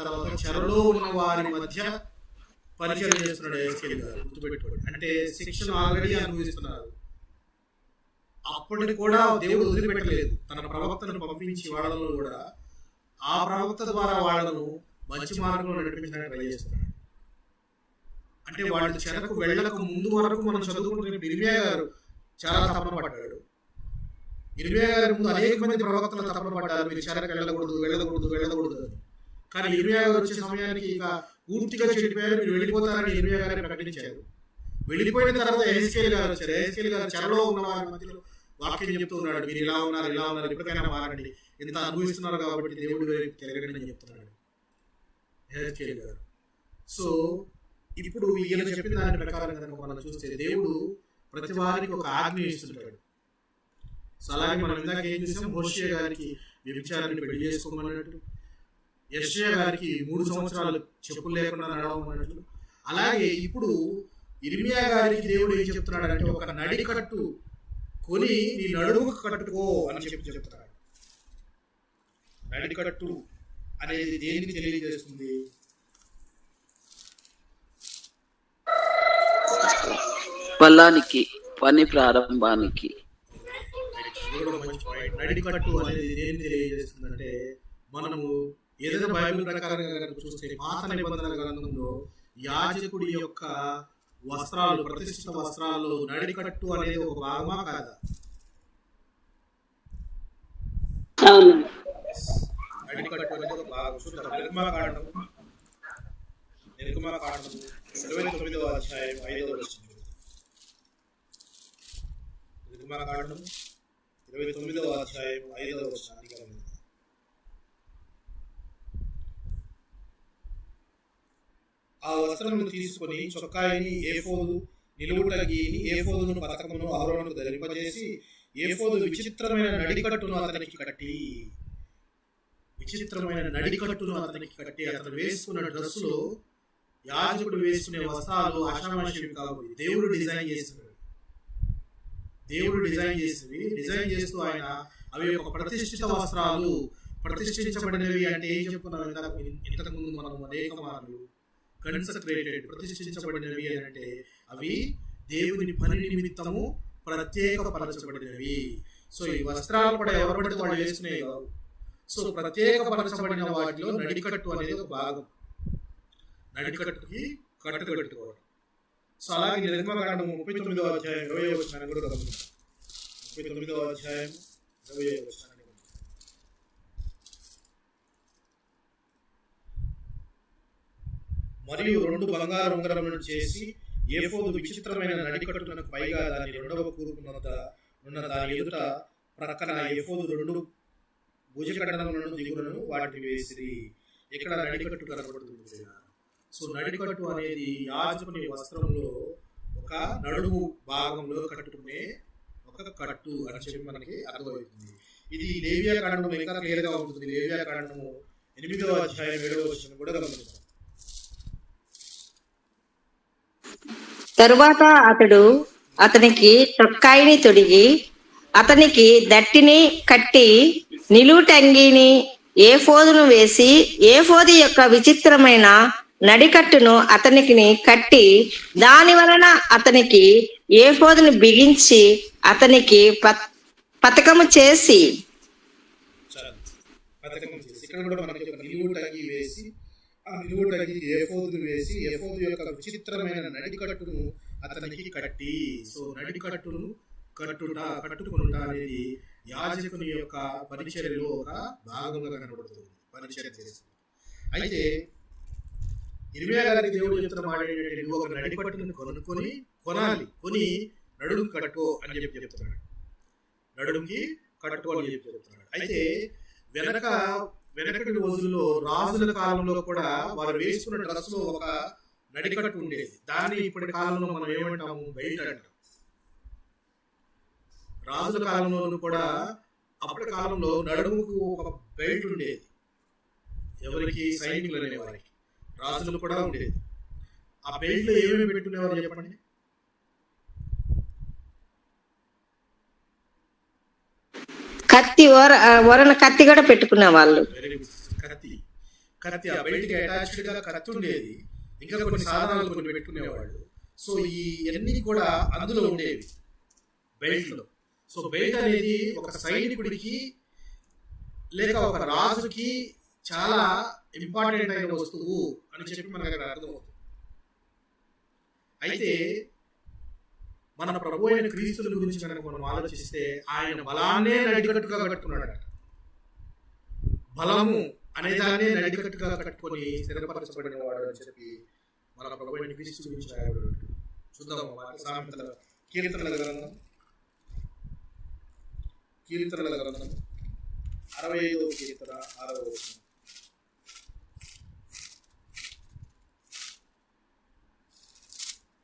తర్వాత చెరలో ఉన్న వారి మధ్య పరిచయం చేస్తున్నాడు యెహెజ్కేలు గారు. గుర్తుపెట్టుకోండి, అంటే శిక్షను ఆల్రెడీ అనుభవిస్తున్నారు. అప్పటికి కూడా దేవుడు వదిలిపెట్టలేదు, తన ప్రవక్తను పంపించి వాళ్ళను కూడా ఆ ప్రవక్త ద్వారా వాళ్ళను మంచి మార్గంలో నడిపించడానికి ట్రై చేస్తున్నాడు. అంటే వాళ్ళు చెరకు వెళ్ళక ముందు వరకు మనం చదువుకుంటున్న ఇర్మియా గారు చాలా తపన పడ్డాడు. ఇర్మియా గారి ముందు అనేక మంది ప్రవక్తలు తపన పడ్డారు, మీరు చెరకు వెళ్ళకూడదు అని. కానీ ఇర్మియా గారు వచ్చే సమయానికి ఇక పూర్తిగా చెడిపోయారు, మీరు వెళ్ళిపోతారని ఇర్మియా గారిని ప్రకటించారు. వెళ్ళిపోయిన తర్వాత యెహెజ్కేలు గారు వచ్చారు. యెహెజ్కేలు గారు చెరలో ఉన్న వారి మధ్యలో వాక్యం చెప్తూ ఉన్నాడు, మీరు ఇలా ఉన్నారు, ఇప్పటికైనా మారండి, ఇంత అనుభవిస్తున్నారు కాబట్టి దేవుడు తిరగండి అని చెప్తున్నాడు యెహెజ్కేలు గారు. సో ఇప్పుడు ఈయన చెప్పిన దాని ప్రకారం కనుక మనం చూస్తే దేవుడు ప్రతి వారికి ఒక ఆజ్ఞ ఇస్తుంటాడు. సో అలాగే మనం ఇందాక ఏం చూసాం, హోషేయ గారికి వ్యభిచారాన్ని పెళ్లి చేసుకోమన్నట్టు, యెషయా గారికి 3 సంవత్సరాలు చెప్పులు లేకుండా నడవమన్నట్లు, అలాగే ఇప్పుడు ఇర్మియా గారికి దేవుడు ఏం చెప్తున్నాడు అంటే, ఒక నడికట్టు కొని నీ నడుముకు కట్టుకో అని చెప్తున్నాడు. నడికట్టు అనేది దేనికి తెలియజేస్తుంది? పొలానికి, పని ప్రారంభానికి. నడికట్టు అనేది దేన్ని తెలియజేస్తుంది అంటే, మనము ఏదైనా బైబిల్ ప్రకారంగా చూస్తే పాత నిబంధన గ్రంథంలో యాజకుడి యొక్క వస్త్రాలు, ప్రతిష్ఠిత వస్త్రాలు నడికట్టు అనేది ఒక భాగమా కాదా? నడికట్టు అనేది ఒక భాగం. చూద్దాం, నిర్గమకాండము 29వ అధ్యాయం 5వ వచనం. నిర్గమకాండము 29వ అధ్యాయం 5వ వచనాన్ని గమనిద్దాం. ఆ వస్త్రమును తీసుకొని చొక్కాయిని, ఏఫోదు నిలువుటగీని, ఏఫోదును పతకమును అహరోనుకు ధరింపజేసి, ఏఫోదు విచిత్రమైన నడికట్టును అతనికి కట్టి, అతను వేసుకున్న డ్రెస్సులో యాజకుడు వేసుకునే వస్త్రాలు ఆషామాషివి కావు. దేవుడు డిజైన్ చేస్తూ ఆయన అవి ఒక ప్రతిష్ఠిత వస్త్రాలు, ప్రతిష్ఠించబడినవి అంటే ఏం చెప్పుకున్నాం ఇంతకు ముందు మనం అనేక మార్లు, కన్సక్రేటెడ్, ప్రతిష్ఠించబడినవి అంటే అవి దేవుని పని నిమిత్తము ప్రత్యేకపరచబడినవి. సో ఈ వస్త్రాలు కూడా ఎవరు పడితే వాళ్ళు వేసుకునే కావు. సో ప్రత్యేకపరచబడిన వాటిలో నడికట్టు అనేది ఒక భాగం. నడికట్టుకి కట్టు కట్టుకోవడం. సో అలాగే నిర్గమకాండము 39వ అధ్యాయం 20వ వచనాన్ని కూడా గమనిద్దాం. 39వ అధ్యాయం 20వ వచనాన్ని. మరియు 2 బంగారు ఉంగరములను చేసి ఏఫోదు విచిత్రమైన నడికట్టునకు పైగా దాని 2వ కూర్పున్న దాని ఎదుట ప్రక్కన ఏఫోదు 2 భుజకటనములను దిగులను వాటిని వేసిరి. ఇక్కడ నడికట్టు కనబడుతుంది. సో నడికట్టు అనేది యాజకుని వస్త్రంలో ఒక నడుము భాగంలో కట్టుకునే ఒక కట్టు అని చెప్పి మనకి అర్థమవుతుంది. ఇది లేవియా కాండము ఇంకా క్లియర్ గా ఉంటుంది. లేవియా కాండము 8వ అధ్యాయం 7వ వచనం కూడా గమనిద్దాం. తరువాత అతడు అతనికి చొక్కాయిని తొడిగి, అతనికి దట్టిని కట్టి, నిలువుటంగిని, ఏఫోదును వేసి, ఏఫోదు యొక్క విచిత్రమైన నడికట్టును అతనికి కట్టి, దాని వలన అతనికి ఏఫోదును బిగించి, అతనికి పతకము చేసి, ఇక్కడ కూడా మనకి ఒక నిలువుటంగి వేసి, ఆ నిలువుటంగి ఏఫోదును వేసి, ఏఫోదు యొక్క విచిత్రమైన నడికట్టును అతనికి కట్టి. సో నడికట్టును కట్టుకునుట అనేది యాజకుని యొక్క పరిచర్యలో ఒక భాగంగా కనబడుతుంది. పరిచర్య చేస్తుంది. అయితే ఇర్మియా గారికి దేవుడు చెప్తున్న మాట ఏంటంటే, నువ్వు ఒక నడికట్టును కొనాలి, నడుము కట్టుకో అని చెప్తున్నాడు. నడుముకి కట్టుకో అని చెప్తున్నాడు. అయితే వెనకటి రోజుల్లో రాజుల కాలంలో కూడా వారు వేసుకున్న డ్రెస్ లో ఒక నడికట్టు ఉండేది. దాన్ని ఇప్పటి కాలంలో మనం ఏమంటాము, బెల్ట్ అంటాం. రాజుల కాలంలో కూడా అప్పటి కాలంలో నడుముకు ఒక బెల్ట్ ఉండేది. ఎవరికి? సైనికులు అనే వారికి, రాజులు కూడా ఉండేది. ఆ బెల్ట్ లో ఏమేమి పెట్టుకునేవారు చెప్పండి? కత్తి, వరన కత్తి కూడా పెట్టుకునే వాళ్ళు. కత్తి ఆ బెల్ట్ కి అటాచ్డ్ గా కత్తి ఉండేది. ఇంకా కొన్ని సాధనాలు కొన్ని పెట్టుకునేవాళ్ళు. సో ఈ అన్ని కూడా అందులో ఉండేవి బెల్ట్ లో. సో బెల్ట్ అనేది ఒక సైనికుడికి లేక ఒక రాజుకి చాలా ఇంపార్టెంట్ అయిన వస్తువు అని చెప్పి మనకు అక్కడ అర్థమవుతుంది. అయితే మన ప్రభు అయిన క్రీస్తుల గురించి కనుక మనం ఆలోచిస్తే, ఆయన బలాన్నే నడికట్టుగా కట్టుకున్నాడు. బలము అనేదాన్ని నడికట్టుగా కట్టుకొని స్థిరపరచబడిన వాడు అని చెప్పి మన ప్రభు అయిన క్రీస్తు గురించి రాయబడి. చూద్దాం సామెతల కీర్తనల గ్రంథం 65వ కీర్తన 6వ వచనం.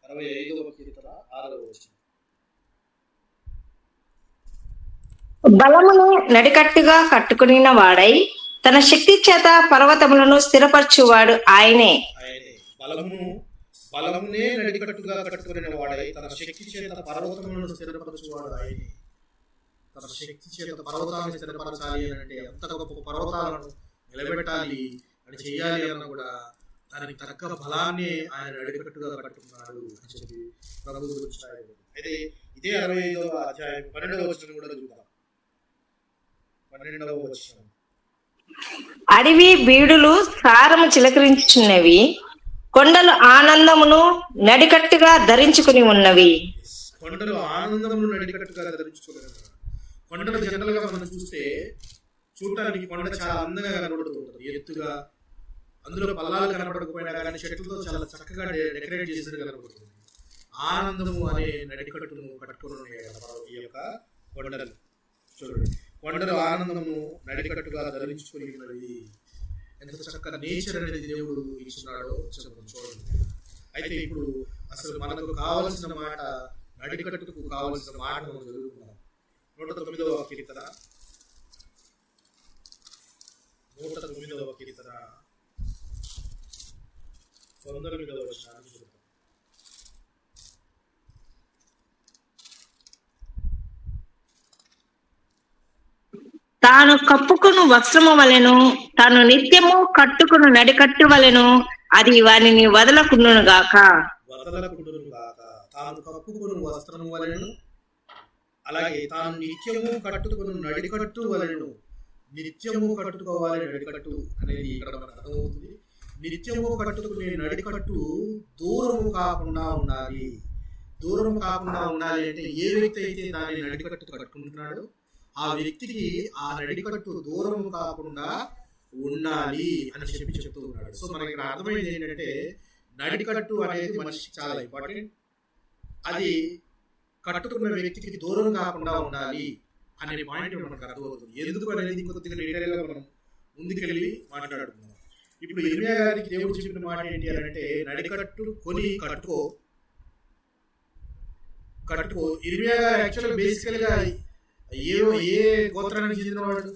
65వ కీర్తన 6వ వచనం. బలమును నడికట్టుగా కట్టుకునిన వాడై తన శక్తి చేత పర్వతములను స్థిరపరచువాడు ఆయనే. బలమునే నడికట్టుగా కట్టుకుని వాడై తన శక్తి చేత పర్వతములను స్థిరపరచువాడు ఆయనే. తన శక్తి చేత పర్వతాలను స్థిరపరచాలి అంటే, ఎంత గొప్ప పర్వతాలను నిలబెట్టాలి అని చెయ్యాలి అన్న కూడా దానికి తగ్గ బలాన్ని ఆయన నడికట్టుగా కట్టుకున్నాడు అని చెప్పి ప్రభు గురించి. అయితే ఇదే 65వ అధ్యాయం 12వ వచనం కూడా చూద్దాం. 12వ వచనం. అడవి బీడులు సారము చిలకరించున్నవి, కొండలు ఆనందమును నడికట్టుగా ధరించుకుని ఉన్నవి. కొండలు ఆనందమును నడికట్టుగా ధరించుకుని. కొండలు జనరల్ గా మనం చూడటానికి కొండ చాలా అందంగా కనబడుతుంటుంది, ఎత్తుగా. అందులో పల్లాలు కనబడకపోయినా కానీ చెట్లతో చాలా చక్కగా డెకరేట్ చేసినట్టు కనబడుతుంది. ఆనందము అనే నడికట్టును కట్టుకుని ఈ యొక్క కొండలు. చూడండి, కొండలు ఆనందము నడికట్టుగా ధరించుకుని ఉన్నవి. ఎంత చక్కగా నేచర్ అనేది దేవుడు ఇచ్చినాడో చూడండి. అయితే ఇప్పుడు అసలు మనకు కావలసిన మాట, నడికట్టుకు కావలసిన మాట మనం చదువుకున్నాం. 109వ కీర్తన 19వ వచనం. తాను కప్పుకును వస్త్రము వలెను, తాను నిత్యము కట్టుకును నడికట్టు వలెను, అది వానిని వదలకుండును గాక. తాను కప్పుకును వస్త్రము వలెను, అలాగే తాను నిత్యము కట్టుకును నడికట్టు వలెను. నిత్యము కట్టుకోవాలి నడికట్టు అనేది ఇక్కడ మనకు అర్థమవుతుంది. నిత్యము కట్టుకునే నడికట్టు దూరము కాకుండా ఉండాలి. దూరము కాకుండా ఉండాలి అంటే, ఏ వ్యక్తి అయితే దాన్ని నడికట్టు కట్టుకుంటున్నాడో ఆ వ్యక్తికి ఆ నడికట్టు దూరము కాకుండా ఉండాలి అని చెప్తూ ఉన్నాడు. సో మనకి ఇక్కడ అర్థమైంది ఏంటంటే, నడికట్టు అనేది మనిషికి చాలా ఇంపార్టెంట్. అది కట్టుకున్న వ్యక్తికి దూరం కాకుండా ఉండాలి అనే పాయింట్ మనకు అర్థమవుతుంది. ఎందుకు అనేది కొద్దిగా డీటెయిల్ గా మనం ముందుకెళ్ళి మాట్లాడుకుందాం. ఇప్పుడు ఇర్మియా గారికి దేవుడు చెప్పిన మాట ఏంటి అని అంటే, నడికట్టు కొని కట్టుకో. ఇర్మియా గారు యాక్చువల్గా బేసికల్ గా ఏ గోత్రానికి చెందినవాడు?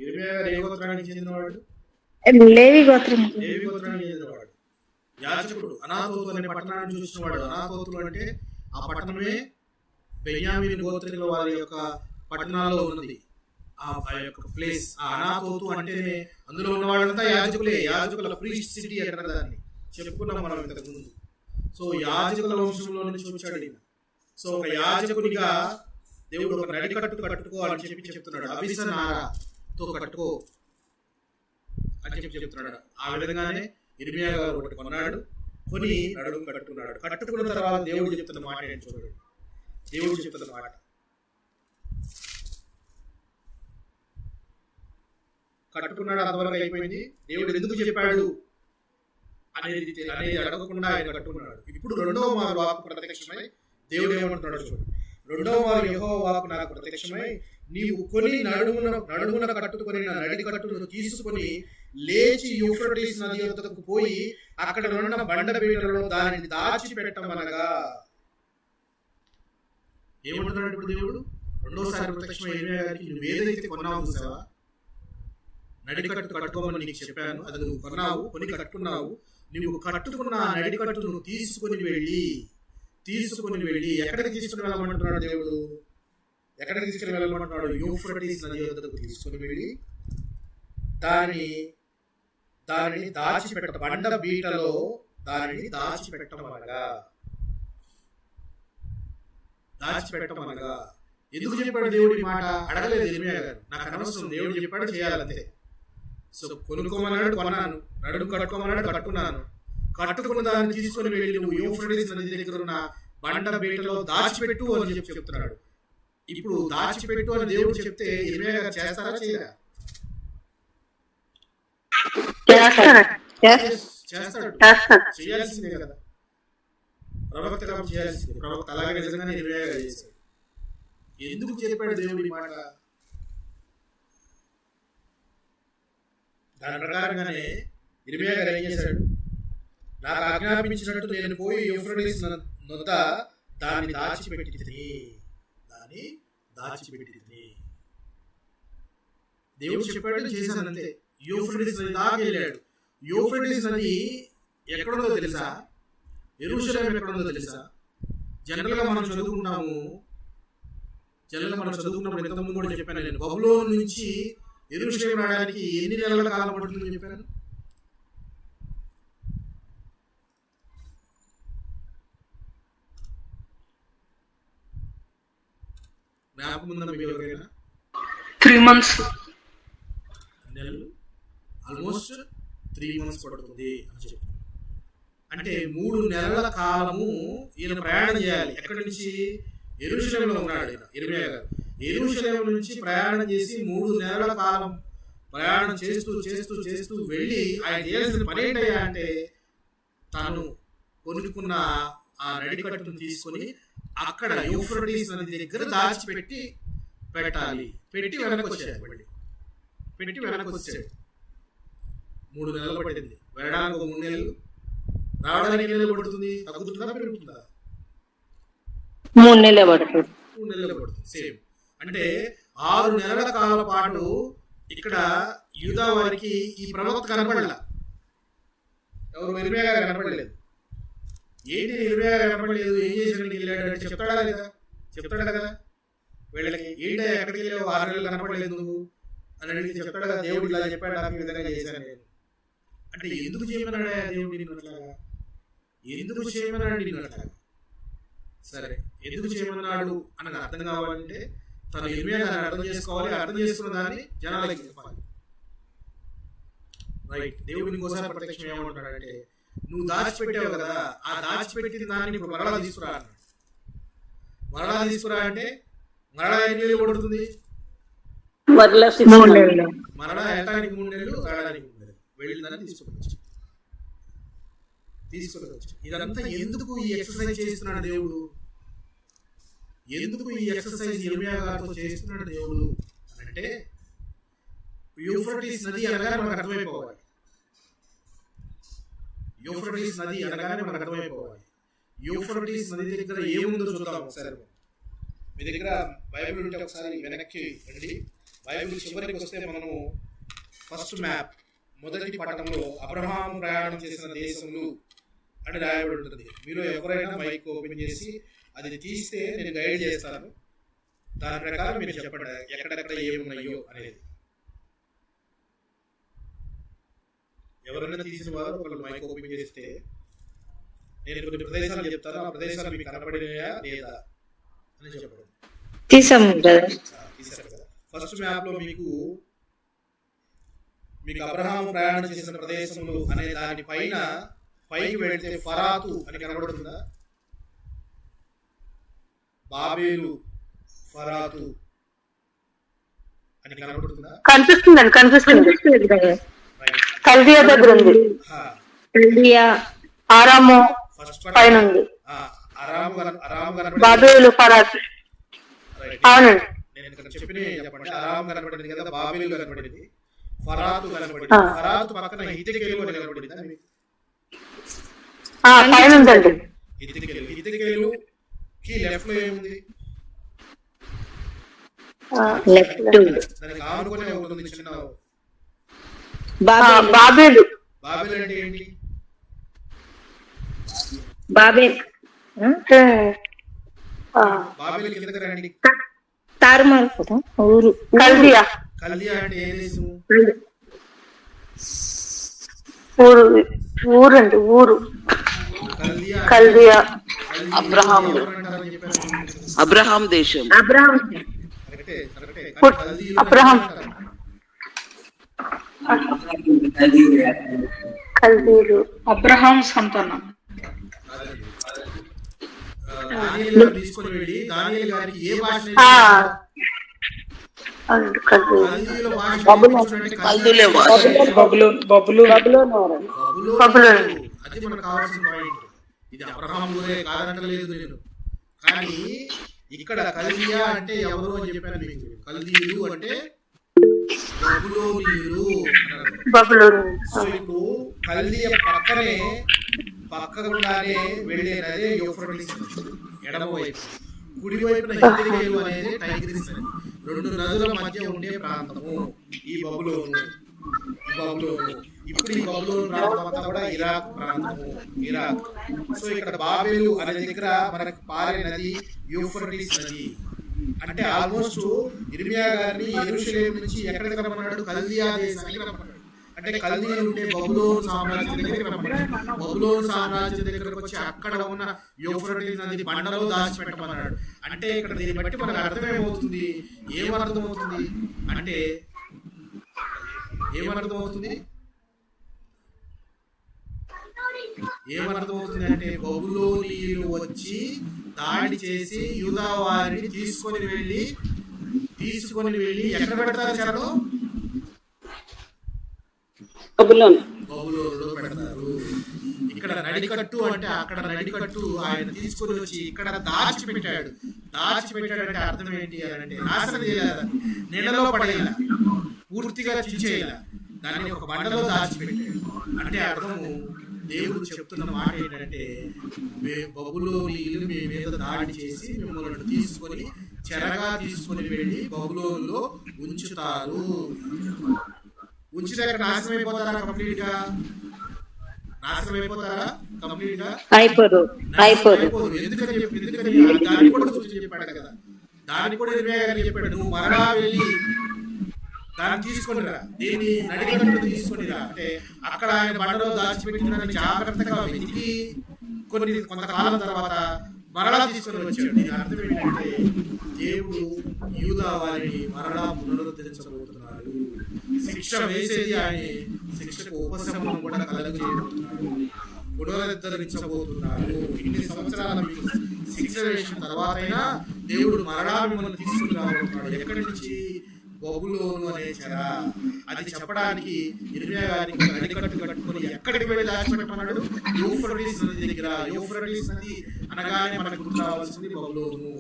ఇర్మియా గారు ఏ గోత్రానికి చెందినవాడు? లేవి గోత్రానికి చెందినవాడు. యాజకుడు. అనాతోతు అనే పట్టణాన్ని చూసినవాడు. అనాతోతులు అంటే ఆ పట్టణమే బెన్యామీను గోత్రికుల వారి యొక్క పట్టణాల్లో ఉన్నది. ఆ యొక్క ప్లేస్, ఆ అనాతోతు అంటేనే అందులో ఉన్న వాళ్ళంతా యాజకులే. యాజకుల ప్రీస్ట్ సిటీ అంటారు దాన్ని, చెప్పుకున్నాం మనం ఇంతకు ముందు. సో యాజకుల వంశంలో నుంచి వచ్చాడు ఈయన. సో ఒక యాజకునిగా దేవుడు ఒక నడికట్టు కట్టుకోవాలని చెప్తున్నాడు. అభిసనారతో కట్టుకో అని చెప్తున్నాడు. ఆ విధంగానే ఇర్మియా గారు ఒకటి కొన్నాడు, కొని నడుము కట్టుకున్నాడు. కట్టుకున్న తర్వాత దేవుడు చెప్తున్న మాట ఏంటి చూడండి. దేవుడు చెప్తున్న మాట కట్టుకున్నాడు, అంతవరకు అయిపోయింది. దేవుడు ఎందుకు చెప్పాడు అనేది అడగకుండా ఆయన కట్టుకున్నాడు. ఇప్పుడు రెండవ మారు వాక్కు ప్రత్యక్షమై దేవుడు ఏమంటున్నాడు చూడండి. రెండవ మారు యెహోవా వాక్కు నాకు ప్రత్యక్షమై, నీవు కొని నడుమున కట్టుకొని నా నడి కట్టును తీసుకొని లేచి యూఫ్రటీస్ నది యొద్దకు పోయి అక్కడ ఉన్న బండబీటలలో దానిని దాచిపెట్టమనగా. ఏమంటున్నాడు ఇప్పుడు దేవుడు? రెండోసారి ప్రత్యక్షమై యిర్మీయా గారికి, నువ్వు ఏదైతే కొన్నావు చూసావా, నడికట్టు కట్టుకోమని నీకు చెప్పాను, అది నువ్వు కొన్నావు, కొని కట్టుకున్నావు. నువ్వు కట్టుకున్న నడికట్టు నువ్వు తీసుకుని వెళ్ళి ఎక్కడికి తీసుకుని వెళ్ళమంటున్నాడు దేవుడు? ఎక్కడికి తీసుకుని వెళ్ళమంటున్నాడు? యూఫ్రటీస్ నది వద్దకు తీసుకుని వెళ్ళి దానిని దాచిపెట్ట, బండ బీటలో దానిని దాచిపెట్టమనగా. ఎందుకు చెప్పాడు దేవుడి మాట? అడగలేదు యిర్మీయా గారు, నాకు అనవసరం, దేవుడు చెప్పాడు చేయాలంతే. సో కొనుక్కోమన్నాడు, కొన్నాను. నడుము కట్టుకోమన్నాడు, కట్టుకున్నాను. కట్టుకున్న దాన్ని తీసుకొని వెళ్ళి నువ్వు యూఫ్రటీస్ నది దగ్గర ఉన్న బండ బీటలో దాచిపెట్టు అని చెప్తున్నాడు. ఇప్పుడు దాచిపెట్టు అని దేవుడు చెప్తే యిర్మీయా గారు చేస్తారా, చేయరా? చేస్తాడు, చేయాల్సిందే కదా. ప్రవక్త కాబట్టి చేయాల్సిందే. ప్రవక్త అలాగే నిజంగానే యిర్మీయా గారు చేశాడు. ఎందుకు చెప్పాడు దేవుడి మాట? దాని ప్రకారంగానే యిర్మీయా గారు ఏం చేశాడు? నాకు ఆజ్ఞాపించినట్టు నేను పోయి యూఫ్రటీస్ నొద్ద దాన్ని దాచిపెట్టితిని. దేవుడు చెప్పాడు, చేశాను అంతే. యూఫ్రటీస్ నది దాకా వెళ్ళాడు. యూఫ్రటీస్ నది ఎక్కడుందో తెలుసా? యెరూషలేం ఎక్కడుందో తెలుసా? జనరల్గా మనం చదువుకున్నప్పుడు ఇంతకుముందు కూడా చెప్పాను నేను, బబులోను నుంచి యెరూషలేం రావడానికి ఎన్ని నెలల కాలం పడుతుందని చెప్పాను? జ్ఞాపకం ఉందా మీకు ఎవరికైనా? 3 months. నెలలు, ఆల్మోస్ట్ 3 months పడుతుంది అని చెప్పాను. అంటే 3 నెలల కాలము ఈయన ప్రయాణం చేయాలి. ఎక్కడి నుంచి? యెరూషలేంలో ఉన్నాడు యిర్మీయా గారు. యెరూషలేం నుంచి ప్రయాణం చేసి 3 నెలల కాలం ప్రయాణం చేస్తూ వెళ్ళి ఆయన చేయాల్సిన పని ఏంటయ్యా అంటే, తను కొనుక్కున్న ఆ నడికట్టును తీసుకొని అక్కడ యూఫ్రటీస్ నది దగ్గర దాచిపెట్టి పెట్టాలి. పెట్టి వెనక్కి వచ్చాడు. 3 నెలలు పట్టింది. వెళ్ళడానికి 3 నెలలు, రావడానికి ఎన్ని నెలలు పడుతుంది? తగ్గుతుందా, పెరుగుతుందా? 3 నెలలు పడుతుంది. 3 నెలలు పడుతుంది. సేమ్. అంటే 6 నెలల కాలం పాటు ఇక్కడ యూదా వారికి ఈ ప్రవక్త కనపడలా. ఎవరు? యిర్మీయా గారు కనపడలేదు. ఏంటి యిర్మీయా గారు కనపడలేదు, ఏం చేసానికి వెళ్ళాడు అంటే చెప్తాడు కదా వీళ్ళకి. ఏంటి ఎక్కడికి వెళ్ళావు, 6 నెలలు కనపడలేదు నువ్వు అని అడిగితే చెప్తాడు కదా, దేవుడు ఇలా చెప్పాడు, నాకు ఈ విధంగా చేశాను నేను అంటే. ఎందుకు చేయమన్నాడా దేవుడు నిన్ను అట్లాగా? సరే, ఎందుకు చేయమన్నాడు అని అర్థం కావాలంటే తను యిర్మీయా గారిని అర్థం చేసుకోవాలి. అర్థం చేసుకున్న దాన్ని జనాలకి చెప్పాలి. రైట్. దేవుడిని ఇంకోసారి ప్రత్యక్షం ఏమంటాడంటే, నువ్వు దాచిపెట్టావు కదా, ఆ దాచిపెట్టిన దాన్ని ఇప్పుడు మరలా తీసుకురా అన్నాడు. మరలా అంటే మరలా ఎన్ని నెలలు పడుతుంది? మరలా వెళ్ళడానికి 3 నెలలు, రావడానికి 3 నెలలు. వెళ్ళిందని తీసుకొని వచ్చి ఇదంతా ఎందుకు ఈ ఎక్సర్సైజ్ చేస్తున్నాడు దేవుడు? ఎందుకు ఈ ఎక్సర్సైజ్ యిర్మీయా గారితో చేస్తున్నాడు దేవుడు అంటే, యూఫ్రటీస్ నది అనగానే మనకు అర్థమైపోవాలి. యూఫ్రటీస్ నది దగ్గర ఏముందో చూద్దాం ఒకసారి. మీ దగ్గర బైబిల్ ఉంటే ఒకసారి వెనక్కి రండి. బైబిల్ చివరికి వస్తే మనము ఫస్ట్ మ్యాప్, మొదటి పట్టణంలో అబ్రహాము ప్రయాణం చేసిన దేశములు అని రాయబడి ఉంటుంది. మీరు ఎవరైనా మైక్ ఓపెన్ చేసి అది తీస్తే నేను గైడ్ చేస్తాను. దాని ప్రకారం మీరు చెప్పండి ఎక్కడెక్కడ ఏమున్నాయో అనేది. ఎవరైనా తీసిన వారు ఒకళ్ళు మైక్ ఓపెన్ చేస్తే నేను కొన్ని ప్రదేశాలు చెప్తాను, ఆ ప్రదేశాలు మీకు కనపడినాయా లేదా అని చెప్పండి. తీసాము కదా. ఫస్ట్ మ్యాప్ లో మీకు అబ్రహాము ప్రయాణం చేసిన ప్రదేశములు అనే దాని పైకి వెళితే ఫరాతు అని కనబడుతుందా? బాబేలు, ఫరాతు అని కనబడుతుందా? కనిపిస్తుందండి, కనిపిస్తుంది. రైట్. కల్దియా దగ్గర ఉంది, కల్దియా, ఆరాము ఫస్ట్ పైన ఉంది, అరాము కనబడింది. బాబేలు, ఫరాత్. రైట్. అవునండి. నేను ఇక్కడ చెప్పిన చెప్పండి. అరాము కనబడింది కదా, బాబేలు కనబడింది, ఫరాతు కనబడింది. ఫరాతు పక్కన హితకేలు అని కనబడిందా మీకు? పైన ఉందండి. హితకేలుకి లెఫ్ట్ లో ఏముంది? లెఫ్ట్ దానికి ఆనుకునే ఉంటుంది చిన్న బాబేలు. బాబేలు బాబేలు అంటే ఏంటి? బాబేల్ అంటే బాబేలు కిందకి రండి. తారుమారు కదా ఊరు. కల్దియా కల్దియా అంటే ఏ దేశం? ఊరు, ఊరండి, ఊరు. కల్దియా కల్దియా అబ్రహాం ఎవరంటారని చెప్పారు? అబ్రహాం దేశం. అబ్రహాం. కరెక్టే. అబ్రహాం, కల్దీలు అబ్రహాం సంతానం. దానియేలు గారు తీసుకొని వెళ్ళి దానియేలు గారికి ఏ భాష కల్దీయుల భాష కల్దులే భాష. అది మనకు కావాల్సిన పాయింట్. ఇది అబ్రహాం ఊరే కాదంటలేదు నేను, కానీ ఇక్కడ కల్దియా అంటే ఎవరు అని చెప్పాను మీకు. కల్దీయులు అంటే బబులోనీయులు అన్నారు. సో ఇప్పుడు కల్దియా పక్కకుండానే వెళ్ళే నదే యూఫ్రటీస్, ఎడమ వైపు. కుడి వైపున హిత్తీయులు అనేది టైగ్రిస్ అని. రెండు నదుల మధ్య ఉండే ప్రాంతము ఈ బబులోను. ఇప్పుడు ఈ బబులోను ప్రాంతం అంతా కూడా ఇరాక్ ప్రాంతము, ఇరాక్. సో ఇక్కడ బాబేలు అనే దగ్గర మనకు పారే నది యూఫ్రటీస్ నది. అంటే ఆల్మోస్ట్ ఇర్మియా గారిని యెరూషలేము నుంచి ఎక్కడికి రమ్మన్నాడు? కల్దియా దేశానికి రమ్మన్నాడు. అంటే కల్దీయులు ఉండే బబులోను సామ్రాజ్యం దగ్గరికి రమ్మన్నాడు. బబులోను సామ్రాజ్యం దగ్గరకు వచ్చి అక్కడ ఉన్న యూఫ్రటీస్ నది బండలో దాచిపెట్టమన్నాడు. అంటే ఇక్కడ దీన్ని బట్టి మనకు అర్థమేమవుతుంది? ఏమర్థమవుతుంది అంటే ఏమర్థమవుతుంది అంటే బబులోనీయులు వచ్చి దాడి చేసి యూదా వారిని తీసుకొని వెళ్ళి ఎక్కడ పెడతారు? చెరలో బబులోనులో పెడతారు. ఇక్కడ నడికట్టు అంటే అక్కడ నడికట్టు ఆయన తీసుకొని వచ్చి ఇక్కడ దాచిపెట్టాడు అంటే అర్థం ఏంటి అంటే నాశనం చేయాలి, నెలలో పడేయాల, పూర్తిగా చించేయాల, దాన్ని ఒక బండలో దాచిపెట్టాడు. అంటే అర్థము దేవుడు చెప్తున్న మాట ఏంటంటే బబులోనీయులు మీ మీద దాడి చేసి మిమ్మల్ని తీసుకొని చెరగా తీసుకొని వెళ్ళి బబులోనులో ఉంచుతారు. ఉంచితే నాశనం అయిపోతారా? కంప్లీట్ గా అయిపోరు. ఎందుకని దాన్ని కూడా సూచన చెప్పాడు కదా. దాన్ని కూడా ఇర్మియా గారు చెప్పాడు, నువ్వు మరలా వెళ్ళి దాన్ని తీసుకొనిరా, దీన్ని నడిగట్టు తీసుకొనిరా. అంటే అక్కడ ఆయన బండలో దాచిపెట్టిన జాగ్రత్తగా వెతికి కొంతకాలం తర్వాత మరలా తీసుకొని వచ్చాడు. దీని అర్థం ఏంటంటే దేవుడు యూదా వారిని మరలా పునరుద్ధరించబోతున్నాడు. శిక్ష వేసేది ఆయన, శిక్షకు ఉపశమనం కూడా కలగజేయబోతున్నాడు, పునరుద్ధరించబోతున్నాడు. ఇన్ని సంవత్సరాల మీకు శిక్ష వేసిన తర్వాత అయినా దేవుడు మరలా మిమ్మల్ని తీసుకుని రాబోతున్నాడు. ఎక్కడి నుంచి? బబులోను అనే చెర. అది చెప్పడానికి ఇర్మియా గారికి నడికట్టు కట్టుకొని ఎక్కడికి వెళ్ళి దాచిపెట్టమన్నాడు? యూఫ్రటీస్ నది దగ్గర. యూఫ్రటీస్ నది అనగానే మనకు గుర్తు రావాల్సింది బబులోను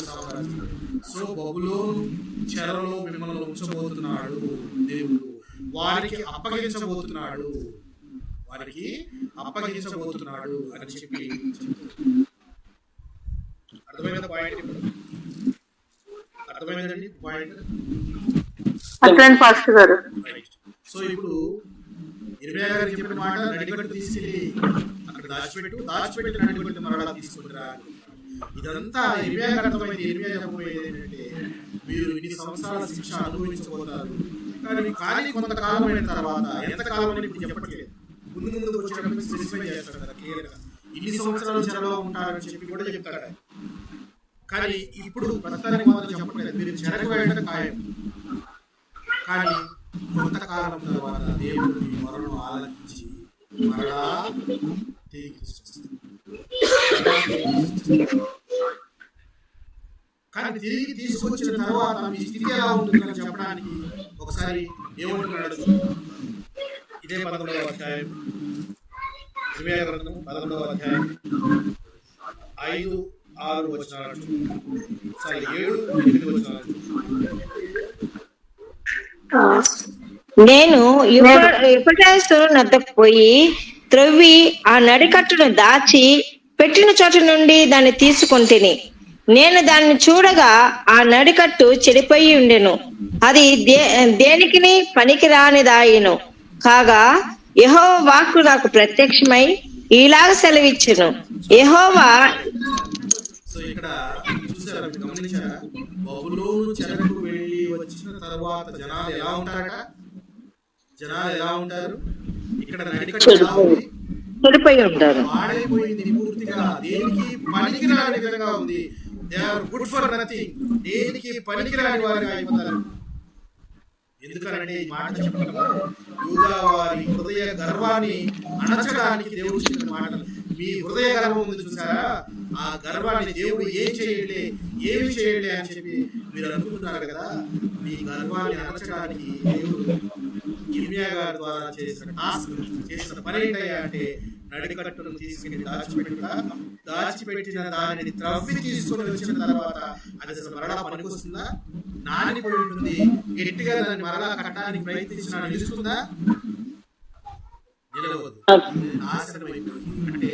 సామ్రాజ్యం. సో బబులోను చెరలో మిమ్మల్ని ఉంచబోతున్నాడు దేవుడు. వారికి అప్పగించబోతున్నాడు అని చెప్పి అర్థమైందా పాయింట్? అర్థమైందండి పాయింట్? సో ఇప్పుడు ఇర్మియా గారు చెప్పిన మాట, నడిగట్టు తీసుకెళ్ళి అక్కడ దాచిపెట్టి నడిగట్టు మరలా తీసుకుంటారా. ఇదంతా ఇర్మియా గారు అర్థమైంది. ఇర్మియా చెప్పబోయేది ఏంటంటే మీరు ఇన్ని సంవత్సరాల శిక్ష అనుభవించబోతారు, కానీ కొంతకాలం అయిన తర్వాత, ఎంతకాలం అని ఇప్పుడు చెప్పట్లేదు, ముందు వచ్చేటప్పుడు స్పెసిఫై చేస్తాడు కదా క్లియర్ గా. ఇన్ని సంవత్సరాలు చెరలో ఉంటారని చెప్పి కూడా చెప్తాడు. కానీ ఇప్పుడు ప్రస్తుతానికి మాత్రం చెప్పట్లేదు, మీరు చెరకు వేయడం ఖాయం, కానీ కొంతకాలం తర్వాత దేవుడు మీ మరణం ఆలకించి మరలా తిరిగి కానీ తిరిగి తీసుకొచ్చిన తర్వాత మీ స్థితి ఎలా ఉంటుందని చెప్పడానికి ఒకసారి ఏమంటున్నాడు? ఇదే 11వ అధ్యాయం, ఇర్మీయా గ్రంథం 11వ అధ్యాయం 5-6 వచనాలు, 7-8 వచనాలు. నేను యూఫ్రటీసు నద్దకు పోయి త్రవ్వి ఆ నడికట్టును దాచి పెట్టిన చోట నుండి దాన్ని తీసుకొంటిని. నేను దాన్ని చూడగా ఆ నడికట్టు చెడిపోయి ఉండెను, అది దేనికిని పనికి రానిదాయెను. కాగా యెహోవా వాక్కు నాకు ప్రత్యక్షమై ఇలాగ సెలవిచ్చెను. యెహోవా సో ఇక్కడ చూసారా, గమనించారా? బబులోను చెరకు వెళ్ళి వచ్చిన తర్వాత జనాలు ఎలా ఉంటారట? జనాలు ఎలా ఉంటారు? ఇక్కడ నడికట్టు ఎలా ఉంది? చెడిపోయి ఉంటారు. పాడైపోయింది పూర్తిగా, దేనికి పనికిరాని విధంగా ఉంది. They are good for nothing, దేనికి పనికిరాని వారిగా అయిపోతారు. ఎందుకంటే ఈ మాట చెప్పడము యూదా వారి హృదయ గర్వాన్ని అణచడానికి దేవుడు చెప్పిన మాటలు. మీ హృదయ గర్వం ఉంది చూసారా, ఆ గర్వాన్ని దేవుడు ఏమి చేయలే అని చెప్పి మీరు అనుకుంటున్నారు కదా. మీ గర్వాన్ని అణచడానికి దేవుడు ఇర్మీయా గారి ద్వారా చేసిన పని ఏంటయ్యా అంటే, నడికట్టును తీసుకెళ్లి దాచిపెట్టిన దానిని త్రవ్వి తీసుకొని వచ్చిన తర్వాత అది అసలు మరలా పనికొస్తుందా? నానిపోయి ఉంటుంది. గట్టిగా దాన్ని మరలా కట్టడానికి ప్రయత్నించినా నిలుస్తుందా? నిలవదు, నాశనం అయిపోయింది. అంటే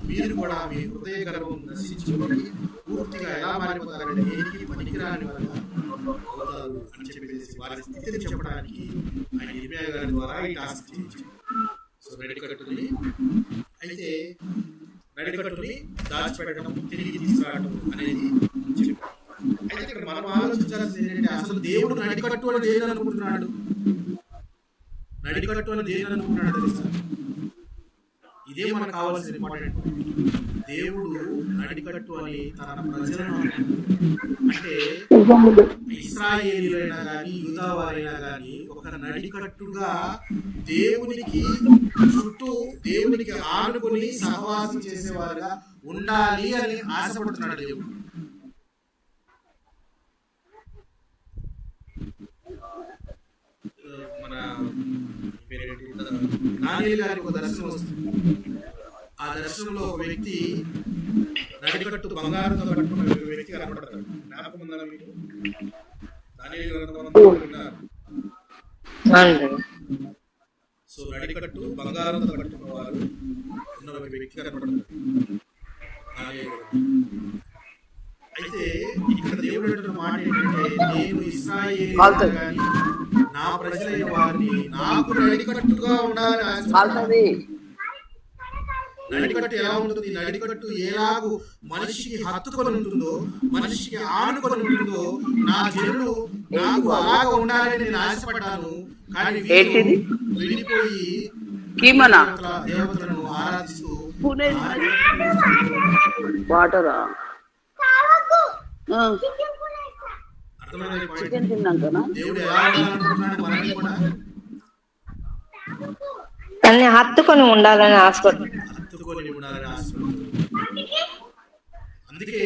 మీరు కూడా మీ హృదయ గర్వం నశించుకొని పూర్తిగా ఎలా మారిపోతారంటే దేనికి పనికిరాని వారుగా అవుతారు అని చెప్పేసి వారి స్థితిని చెప్పడానికి ఆయన ఇర్మీయా గారి ద్వారా ఈ టాస్క్ చేయించారు. సో నడికట్టుని దాచిపెట్టడం, తిరిగి తీసుకురావడం అనేది చెప్పారు. అయితే ఇక్కడ మనం ఆలోచించాల్సింది ఏంటంటే, అసలు దేవుడు నడికట్టు అని దేని అనుకుంటున్నాడు? నడికట్టు అని దేని అనుకుంటున్నాడు తెలుసా? ఇదే మనకు కావాల్సిన ఇంపార్టెంట్. దేవుడు నడికట్టు అని తన ప్రజలను అంటే ఇశ్రాయేలీయులైనా కానీ యూదా వారైనా కానీ ఒక నడికట్టుగా దేవునికి చుట్టూ, దేవునికి ఆనుకొని సహవాసం చేసేవారుగా ఉండాలి అని ఆశపడుతున్నాడు దేవుడు. మన దానియేలు గారికి ఒక దర్శనం వస్తుంది. ఆ దర్శనంలో ఒక వ్యక్తి నడికట్టు బంగారంతో కట్టుకున్న వ్యక్తి కనపడతాడు. జ్ఞాపకం ఉందా మీకు? దానియేలు గ్రంథం విన్నారు. సో నడికట్టు బంగారంతో కట్టుకున్న వారు ఉన్న ఒక వ్యక్తి కనపడతాడు. అయితే ఇక్కడ దేవుడు అంటున్న మాట ఏంటంటే, నేను ఇశ్రాయేలీయులను గాని నా ప్రజలైన వారిని నాకు నడికట్టుగా ఉండాలని ఆశపడుతున్నాను. నడికట్టు ఎలా ఉంటుంది? నడికట్టు ఎలాగూ మనిషికి హత్తుకొని ఉంటుందో, మనిషికి ఆనుకొని ఉంటుందో, నా జనులు నాకు అలాగా ఉండాలని నేను ఆశపడ్డాను. కానీ వెళ్ళిపోయి దేవతలను ఆరాధిస్తూ దేవుడు ఎలా ఉండాలనుకుంటున్నాడు? మనల్ని కూడా తనని హత్తుకొని ఉండాలని ఆశపడుతున్నాడు. అందుకే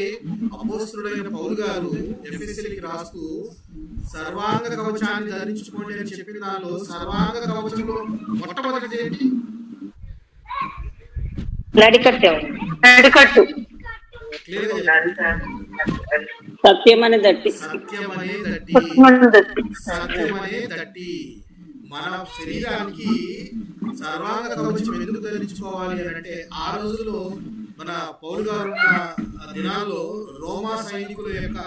అపోస్తలుడైన పౌలు గారు ఎఫెసీయులకు రాస్తూ సర్వాంగ కవచాన్ని ధరించుకోండి అని చెప్పిన దానిలో సర్వాంగ కవచంలో మొట్టమొదటిది ఏంటి? నడికట్టు సత్యమనే దట్టి. మన శరీరానికి సర్వాంగ కవచం ఎందుకు ధరించుకోవాలి అంటే, ఆ రోజుల్లో మన పౌలు గారు ఉన్న దినాల్లో రోమా సైనికుల యొక్క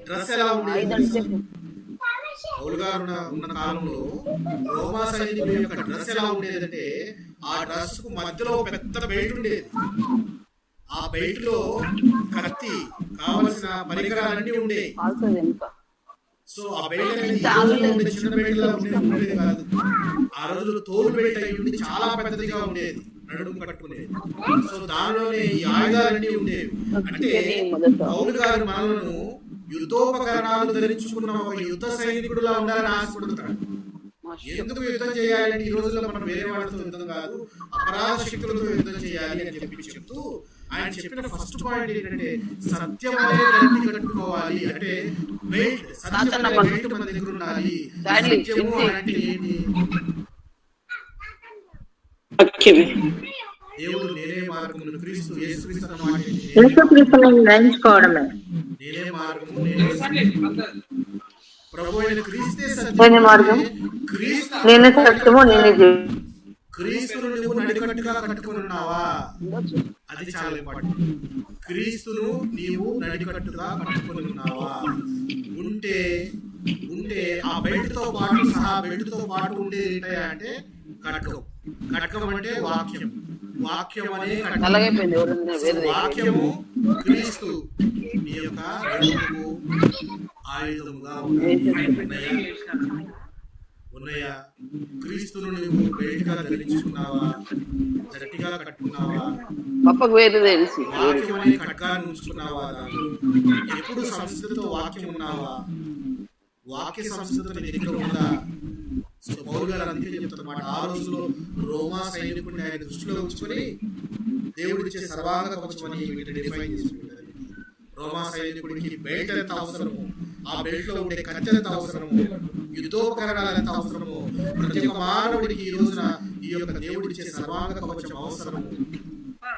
డ్రెస్ ఎలా ఉండేది? పౌలు గారు ఉన్న కాలంలో రోమా సైనికుల యొక్క డ్రెస్ ఎలా ఉండేదంటే, ఆ డ్రెస్ కు మధ్యలో పెద్ద బెల్ట్ ఉండేది. ఆ బెల్ట్ లో కావాల్సిన పరికరాలన్నీ ఉండేవి. సో ఆ బెల్ట్ అనేది చిన్న బెల్ట్ లా ఉండేది కాదు. ఆ రోజుల్లో తోలు బెల్ట్ అయి ఉండి చాలా పెద్దదిగా ఉండేది, నడుము కట్టుకునేది. సో దానిలోనే ఈ ఆయుధాలన్నీ ఉండేవి. అంటే పౌలు గారు మనలను యుద్ధోపకరణాలు ధరించుకున్న ఒక యుద్ధ సైనికుడులా ఉండాలని ఆశపడుతున్నాడు. ఎందుకు యుద్ధం చేయాలంటే ఈ రోజుల్లో మనం వేరే వాళ్ళతో యుద్ధం కాదు, అపరాధ శక్తులతో యుద్ధం చేయాలి అని చెప్పి చెప్తూ ఆయన చెప్పిన ఫస్ట్ పాయింట్ ఏంటంటే సత్యం అనే గట్టి కట్టుకోవాలి. అంటే సత్యం అనే బెల్ట్ మన దగ్గర ఉండాలి. సత్యము అంటే ఏంటి? దేవుడు నేనే మార్గమును, క్రీస్తు యేసుక్రీస్తు అన్న మాట గ్రహించుకోవడమే నేనే మార్గము, ప్రభు అయిన క్రీస్తే సత్యం. నేనే సత్యము, నేనే క్రీస్తును నువ్వు నడికట్టుగా కట్టుకుని ఉన్నావా? అది చాలా ఇంపార్టెంట్. క్రీస్తును నీవు నడికట్టుగా కట్టుకుని ఉన్నావా? ఉంటే ఆ బెల్ట్ తో పాటు సహా బెల్ట్ తో పాటు ఉండే ఏంటంటే కటకం. కటకం అంటే వాక్యం. వాక్యం అనే వాక్యము క్రీస్తు నీ యొక్క ఆయుధముగా ఉన్నాయా? క్రీస్తును నువ్వు బయటగా ధరించుకున్నావా? గట్టిగా కట్టుకున్నావా? వాక్యం అనే ఖడ్గాన్ని ఉంచుకున్నావా? ఎప్పుడు సంస్కృతితో వాక్యం ఉన్నావా? వాక్య సంస్కృతి నీ దగ్గర ఉందా? సో పౌలు గారు అందుకే చెప్తున్నమాట, ఆ రోజులో రోమా సైనికుడిని ఆయన దృష్టిలో ఉంచుకొని దేవుడిచ్చే సర్వాంగ కవచం అని వీటిని డిఫైన్ చేసుకుంటారు. రోమా సైనికుడికి బెల్ట్ ఎంత అవసరము, ఆ బెల్ట్ లో ఉండే కత్తి ఎంత అవసరము, యుద్ధోపకరణాలు ఎంత అవసరము, ప్రతి ఒక్క మానవుడికి ఈ రోజున ఈ యొక్క దేవుడిచ్చే సర్వాంగ కవచం అవసరము.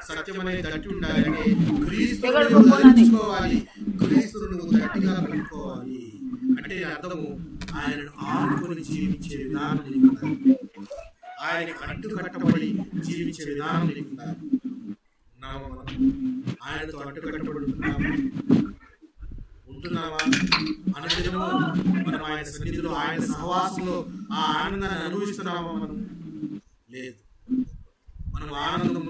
సత్యం అనేది దట్టి ఉండాలి. అంటే క్రీస్తును నువ్వు ధరించుకోవాలి, క్రీస్తును నువ్వు గట్టిగా కట్టుకోవాలి. అంటే అర్థము ఆయనను ఆనుకొని జీవించే విధానం నీకుండాలి, ఆయనకి అంటు కట్టబడి జీవించే విధానం నీకుండాలి. ఆయనతో అంటు కట్టబడి ఉంటున్నావా? అనుదినము మనం ఆయన సన్నిధిలో, ఆయన సహవాసంలో ఆ ఆనందాన్ని అనుభవిస్తున్నామా? మనం లేదు. మనం ఆనందం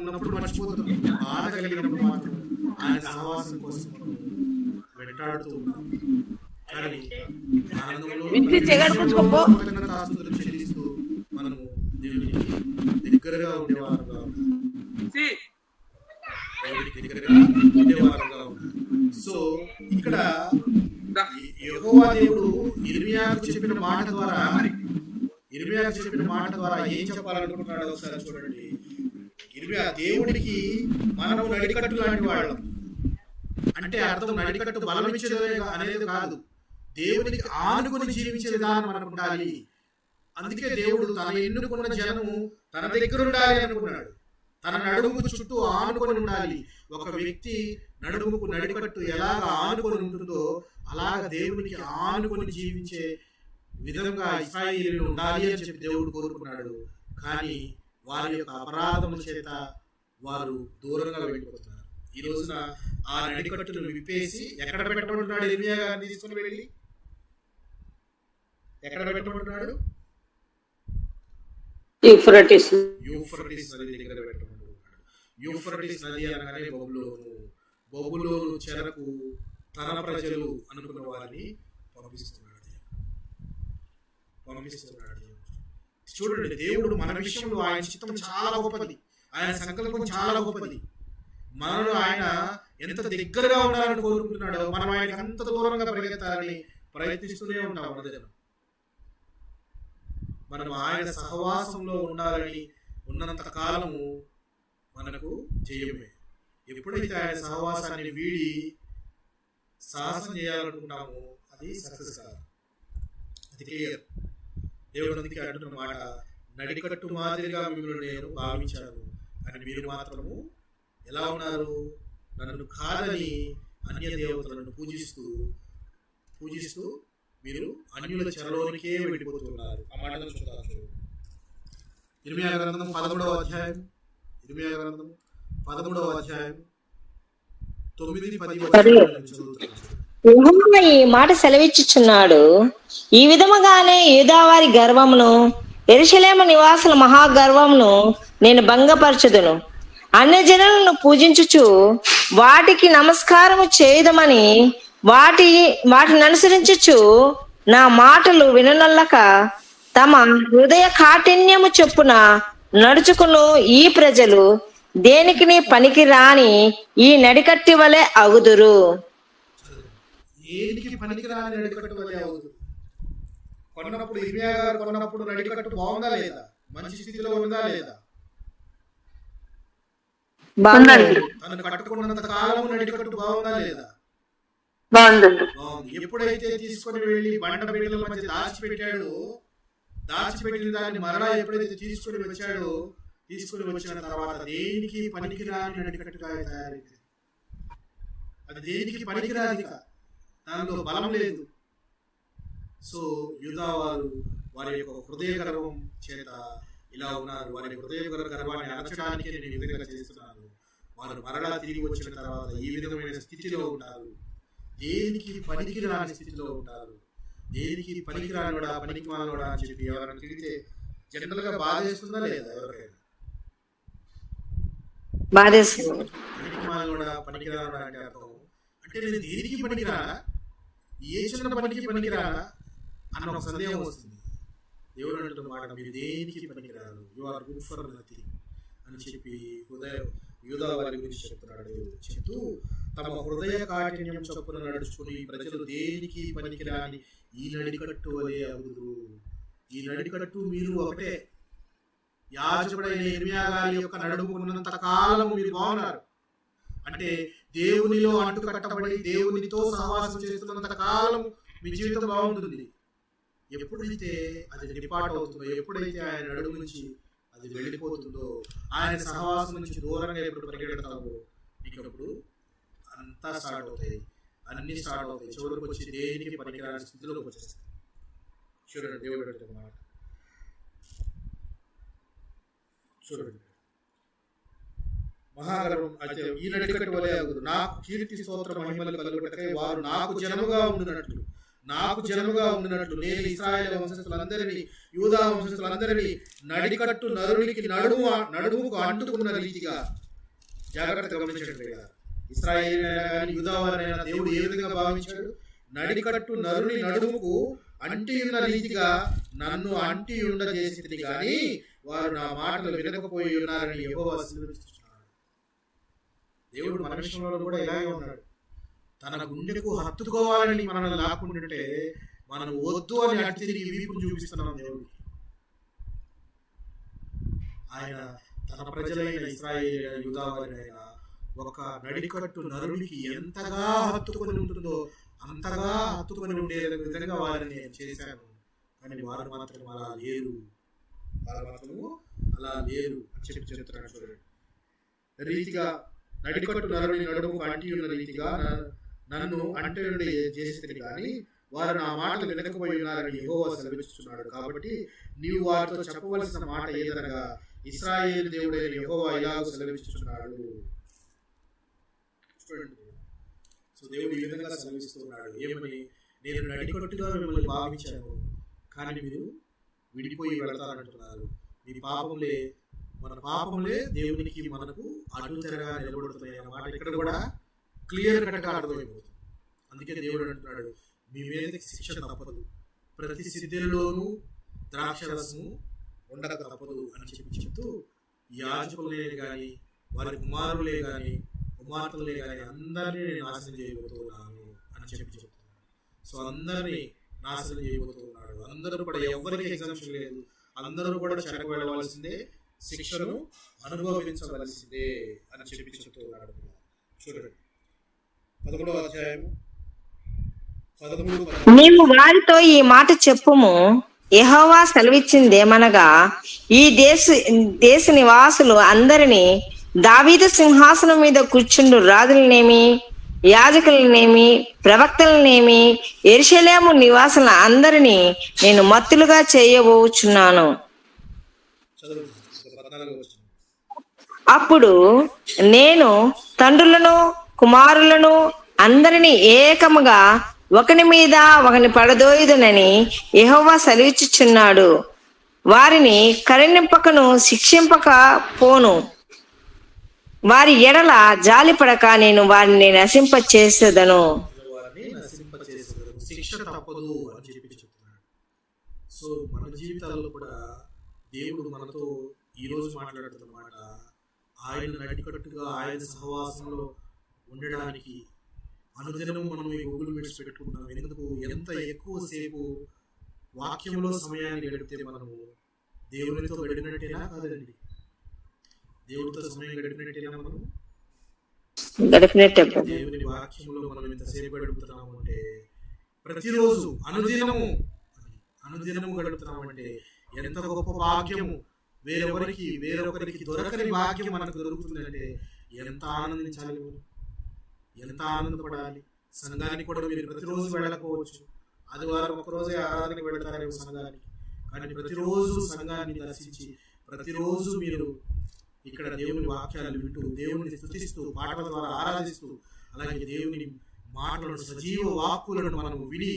ఉన్నప్పుడు మర్చిపోతున్నాం. బాధ కలిగినప్పుడు మాత్రం ఆయన సహవాసం కోసం వెంటాడుతూ ఉన్నాం. కానీ ఆనందంలో చెల్లిస్తూ మనము దేవునికి దగ్గరగా ఉండేవారుగా ఉండాలి. సో ఇక్కడ యెహోవా దేవుడు ఇర్మియాకు చెప్పిన మాట ద్వారా ఏం చెప్పాలనుకుంటున్నాడో ఒకసారి చూడండి. ఇర్మియా దేవుడికి మనము నడికట్టు లాంటి వాళ్ళం. అంటే అర్థం నడికట్టు బలం ఇచ్చేదే అనేది కాదు, దేవునికి ఆనుకుని జీవించే విధానం మనకు ఉండాలి. అందుకే దేవుడు తన ఎన్నుకున్న జనము తన దగ్గర ఉండాలి అనుకున్నాడు. తన నడుముకు చుట్టూ ఆనుకొని ఉండాలి. ఒక వ్యక్తి నడుముకు నడికట్టు ఎలాగ ఆనుకొని ఉంటుందో అలాగ దేవునికి ఆనుకొని జీవించే విధంగా ఇశ్రాయేలీయులు ఉండాలి అని చెప్పి దేవుడు కోరుకున్నాడు. కానీ వారి యొక్క అపరాధముల చేత వారు దూరంగా వెళ్ళిపోతున్నారు. ఈ రోజున ఆ నడికట్టును విప్పేసి ఎక్కడ పెట్టబడుతున్నాడు? ఇర్మియా గారిని తీసుకుని వెళ్ళి ఎక్కడ పెట్టబడుతున్నాడు? యూఫ్రటీస్ నది దగ్గర పెట్టబడుతున్నాడు. యూఫ్రటీస్ నది అనగానే బబులోను చెరకు తన ప్రజలు అనుకున్న వారిని పంపిస్తున్నాడు. చూడండి, దేవుడు మన విషయంలో ఆయన చిత్తం చాలా గొప్పది, ఆయన సంకల్పం చాలా గొప్పది. మనలో ఆయన ఎంత దగ్గరగా ఉండాలని కోరుకుంటున్నాడో మనం ఆయనకి అంత దూరంగా పరిగెత్తాలని ప్రయత్నిస్తూనే ఉంటాం. మనం ఆయన సహవాసంలో ఉండాలని ఉన్నంత కాలము మనకు జయమే. ఎప్పుడైతే ఆయన సహవాసాన్ని వీడి సాహసం చేయాలనుకుంటామో అది సక్సెస్ కాదు, అది క్లియర్. దేవుడు అందుకే అంటున్న మాట, నడికట్టు మాదిరిగా మిమ్మల్ని నేను భావించాను అని మీరు మాత్రము ఎలా ఉన్నారు? నన్ను కాదని అన్య దేవతలను పూజిస్తూ మీరు అన్యుల చెరలోనికే వెళ్ళిపోతున్నారు. ఆ మాటలు చూద్దాం. ఇర్మియా గ్రంథం 13వ అధ్యాయం 9-10 యెహోవా ఈ మాట సెలవిచ్చుచున్నాడు, ఈ విధముగానే యూదావారి గర్వమును యెరూషలేము నివాసుల మహాగర్వమును నేను భంగపరచుదును. అన్యజనులను పూజించుచు వాటికి నమస్కారము చేయదమని వాటిని అనుసరించుచు నా మాటలు విననొల్లక తమ హృదయ కాఠిన్యము చొప్పున నడుచుకును ఈ ప్రజలు దేనికి పనికి రాని ఈ నడికట్టి వలె అగుదురు. కొన్నప్పుడు ఇర్మియా గారు కొన్నప్పుడు నడికట్టు బాగుందా లేదా, మంచి స్థితిలో ఉందా లేదా? బాగుందండి. తను కట్టుకున్నంత కాలము నడికట్టు బాగుందా లేదా? బాగుందండి. బాగుంది. ఎప్పుడైతే తీసుకొని వెళ్ళి బండ బిడ్డల మధ్య దాచిపెట్టిన దాన్ని మరలా ఎప్పుడైతే తీసుకొని వచ్చిన తర్వాత దేనికి పనికిరాని నడికట్టుగా తయారైంది. అది దేనికి పనికిరాది, దానిలో బలం లేదు. సో యూదా వారి యొక్క హృదయ గర్వం చేత ఇలా ఉన్నారు. వారి హృదయ గర్వాన్ని అణచడానికి నేను ఈ విధంగా చేస్తున్నాను. వారు మరలా తిరిగి వచ్చిన తర్వాత ఈ విధమైన స్థితిలో ఉంటారు. దేనికి పనికిరాని స్థితిలో ఉంటారు. దేనికి పనికిరానివాడా, పనికి మానవాడా అని చెప్పి ఎవరైనా తిరిగితే జనరల్ గా బాధేస్తుందా లేదా? ఎవరికైనా బాధేస్తుంది. పనికి మానవాడా, పనికిరానివాడా అంటే అర్థం అంటే నేను దేనికి పనికిరానా, ఏ చిన్న పనికి పనికిరానా అన్న ఒక సందేహం వస్తుంది. దేవుడు అంటున్న మాట, మీరు దేనికి పనికిరారు, you are good for nothing అని చెప్పి యూదా వారి గురించి చెప్తున్నాడు. చెప్తూ తమ హృదయ కాఠిన్యం చొప్పున నడుచుకుని ప్రజలు దేనికి పనికిరాని ఈ నడికట్టు వలె అగుదురు. ఈ నడికట్టు మీరు ఒకటే. యాజకుడైన ఇర్మియా గారి యొక్క నడుముకున్నంత కాలం మీరు బాగున్నారు. అంటే దేవునిలో అంటుకట్టబడి దేవునితో సహవాసం చేస్తున్నంత కాలం మీ జీవితం బాగుంటుంది. ఎప్పుడైతే అది డిపార్ట్ అవుతుందో, ఎప్పుడైతే ఆయన నడుము నుంచి అది వెళ్ళిపోతుందో, ఆయన సహవాసం నుంచి దూరంగా ఎప్పుడు పరిగెడతావో నీకప్పుడు అంతా స్టార్ట్ అవుతాయి, అన్ని స్టార్ట్ అవుతాయి. చివరికి వచ్చి దేనికి పనికిరాని స్థితిలోకి వచ్చేస్తాయి. చూడండి దేవుడు మాట, చూడండి. మహాగర్వం అయితే ఈ నడికట్టు వలె అగుదు. నాకు కీర్తి స్తోత్ర మహిమలు కలుగుటకై వారు నాకు జనముగా ఉండినట్లు నేను ఇశ్రాయేలు వంశస్థులందరినీ, యూదా వంశస్థులందరినీ నడికట్టు నరునికి నడుముకు అంటుకున్న రీతిగా, జాగ్రత్తగా గమనించండి. ఇశ్రాయేలు యూదా వారైనా దేవుడు ఏ విధంగా భావించాడు? నడికట్టు నరుని నడుముకు అంటి ఉన్న రీతిగా నన్ను అంటి ఉండజేసింది కానీ వారు నా మాటలు వినకపోయి ఉన్నారని యెహోవా సెలవిస్తున్నాడు. దేవుడు మన విషయంలో కూడా ఇలాగే ఉన్నాడు. తన గుండెకు హత్తుకోవాలని మనల్ని లాక్కుంటుంటే మనం వద్దు అని అటు తిరిగి వీపును చూపిస్తున్నాం దేవుడికి. ఆయన తన ప్రజలైన ఇశ్రాయేలు యూదా వారినైన ఒక నడికట్టు నరునికి ఎంతగా హత్తుకొని ఉంటుందో అంతగా హత్తుకొని ఉండే విధంగా వారిని చేశాను. కానీ వారు మాత్రం అలా లేరు అని చెప్పి చెప్తున్నాడు. చూడండి, రీతిగా నడికట్టు నరుని నడుముకు అంటి ఉన్న రీతిగా నన్ను అంటే చేసేది కానీ వారు నా మాటలు వినకపోయి ఉన్నారని యెహోవా సెలవిస్తున్నాడు. కాబట్టి నీవు వారితో చెప్పవలసిన మాట ఏదనగా, ఇశ్రాయేలు దేవుడైన యెహోవా ఇలాగ సెలవిస్తున్నాడు. సో దేవుడు ఈ విధంగా సెలవిస్తున్నాడు. ఏమని? నేను నడికట్టుగా మిమ్మల్ని భావించాను, కానీ మీరు విడిపోయి వెళతారంటున్నారు. మీ మన పాపములే దేవునికి మనకు అడ్డుతెరగా నిలబడుతున్నాయి అన్నమాట ఇక్కడ కూడా క్లియర్ కట్గా అర్థమైపోతుంది. అందుకే దేవుడు అంటున్నాడు, మీ మీద శిక్ష తప్పదు, ప్రతి సిద్ధుల్లోనూ ద్రాక్షరసము ఉండక తప్పదు అని చెప్తూ యాజకులే కానీ వారి కుమారులే కానీ కుమార్తెలే కానీ అందరినీ నేను నాశనం చేయబోతున్నాను అని చెప్తున్నాడు. సో అందరినీ నాశనం చేయబోతున్నాడు. అందరూ కూడా ఎవరికి ఎగ్జామ్షన్ లేదు, అందరూ కూడా చెరకు వెళ్ళవలసిందే, శిక్షను అనుభవించవలసిందే అని చెప్తున్నాడు. చూడండి 11వ అధ్యాయం 13. నీవు వారితో ఈ మాట చెప్పుము, యెహోవా సెలవిచ్చిందేమనగా, ఈ దేశ నివాసులు అందరినీ, దావీదు సింహాసనం మీద కూర్చుండు రాజులనేమి, యాజకులనేమి, ప్రవక్తలనేమి, యెరూషలేము నివాసుల అందరినీ నేను మత్తులుగా చేయబోచున్నాను. అప్పుడు నేను తండ్రులను కుమారులను అందరినీ ఏకముగా ఒకని మీద ఒకని పడదోయుదునని యెహోవా సెలవిచ్చుచున్నాడు. వారిని కరుణింపకను శిక్షింపక పోను. వారి ఎడల జాలిపడక నేను వారిని నశింపచేసేదను. శిక్ష తప్పదు అని చెప్పి చెప్తున్నాడు. సో మన జీవితాల్లో కూడా దేవుడు మనతో ఈ రోజు మాట్లాడుతున్నమాట, ఆయన నడికట్టుగా ఆయన సహవాసంలో ఉండడానికి అనుదినం మనం ఈ గూగుల్ మీట్స్ పెట్టుకుంటాం. ఎందుకు? ఎంత ఎక్కువసేపు వాక్యంలో సమయాన్ని గడిపితే మనము దేవునితో గడిపినట్టేనా కాదండి? దేవుడితో సమయం గడిపినట్టేనా మనము? గడిపినట్టే. దేవుని వాక్యంలో మనం ఎంతసేపు గడుపుతున్నాము అంటే ప్రతిరోజు అనుదినము గడుపుతున్నామంటే ఎంత గొప్ప భాగ్యము. వేరొకరికి దొరకని భాగ్యం మనకు దొరుకుతుందంటే ఎంత ఆనందించాలి, మనం ఎంత ఆనందపడాలి. సంఘానికి కూడా మీరు ప్రతిరోజు వెళ్ళకపోవచ్చు, ఆదివారం ఒకరోజే ఆరాధనకి వెళ్తారేమో సంఘానికి, కానీ ప్రతిరోజు సంఘాన్ని దర్శించి ప్రతిరోజు మీరు ఇక్కడ దేవుని వాక్యాలు వింటూ దేవుని స్తుతిస్తూ పాటల ద్వారా ఆరాధిస్తూ అలాగే దేవుని మాటలను సజీవ వాక్కులను మనం విని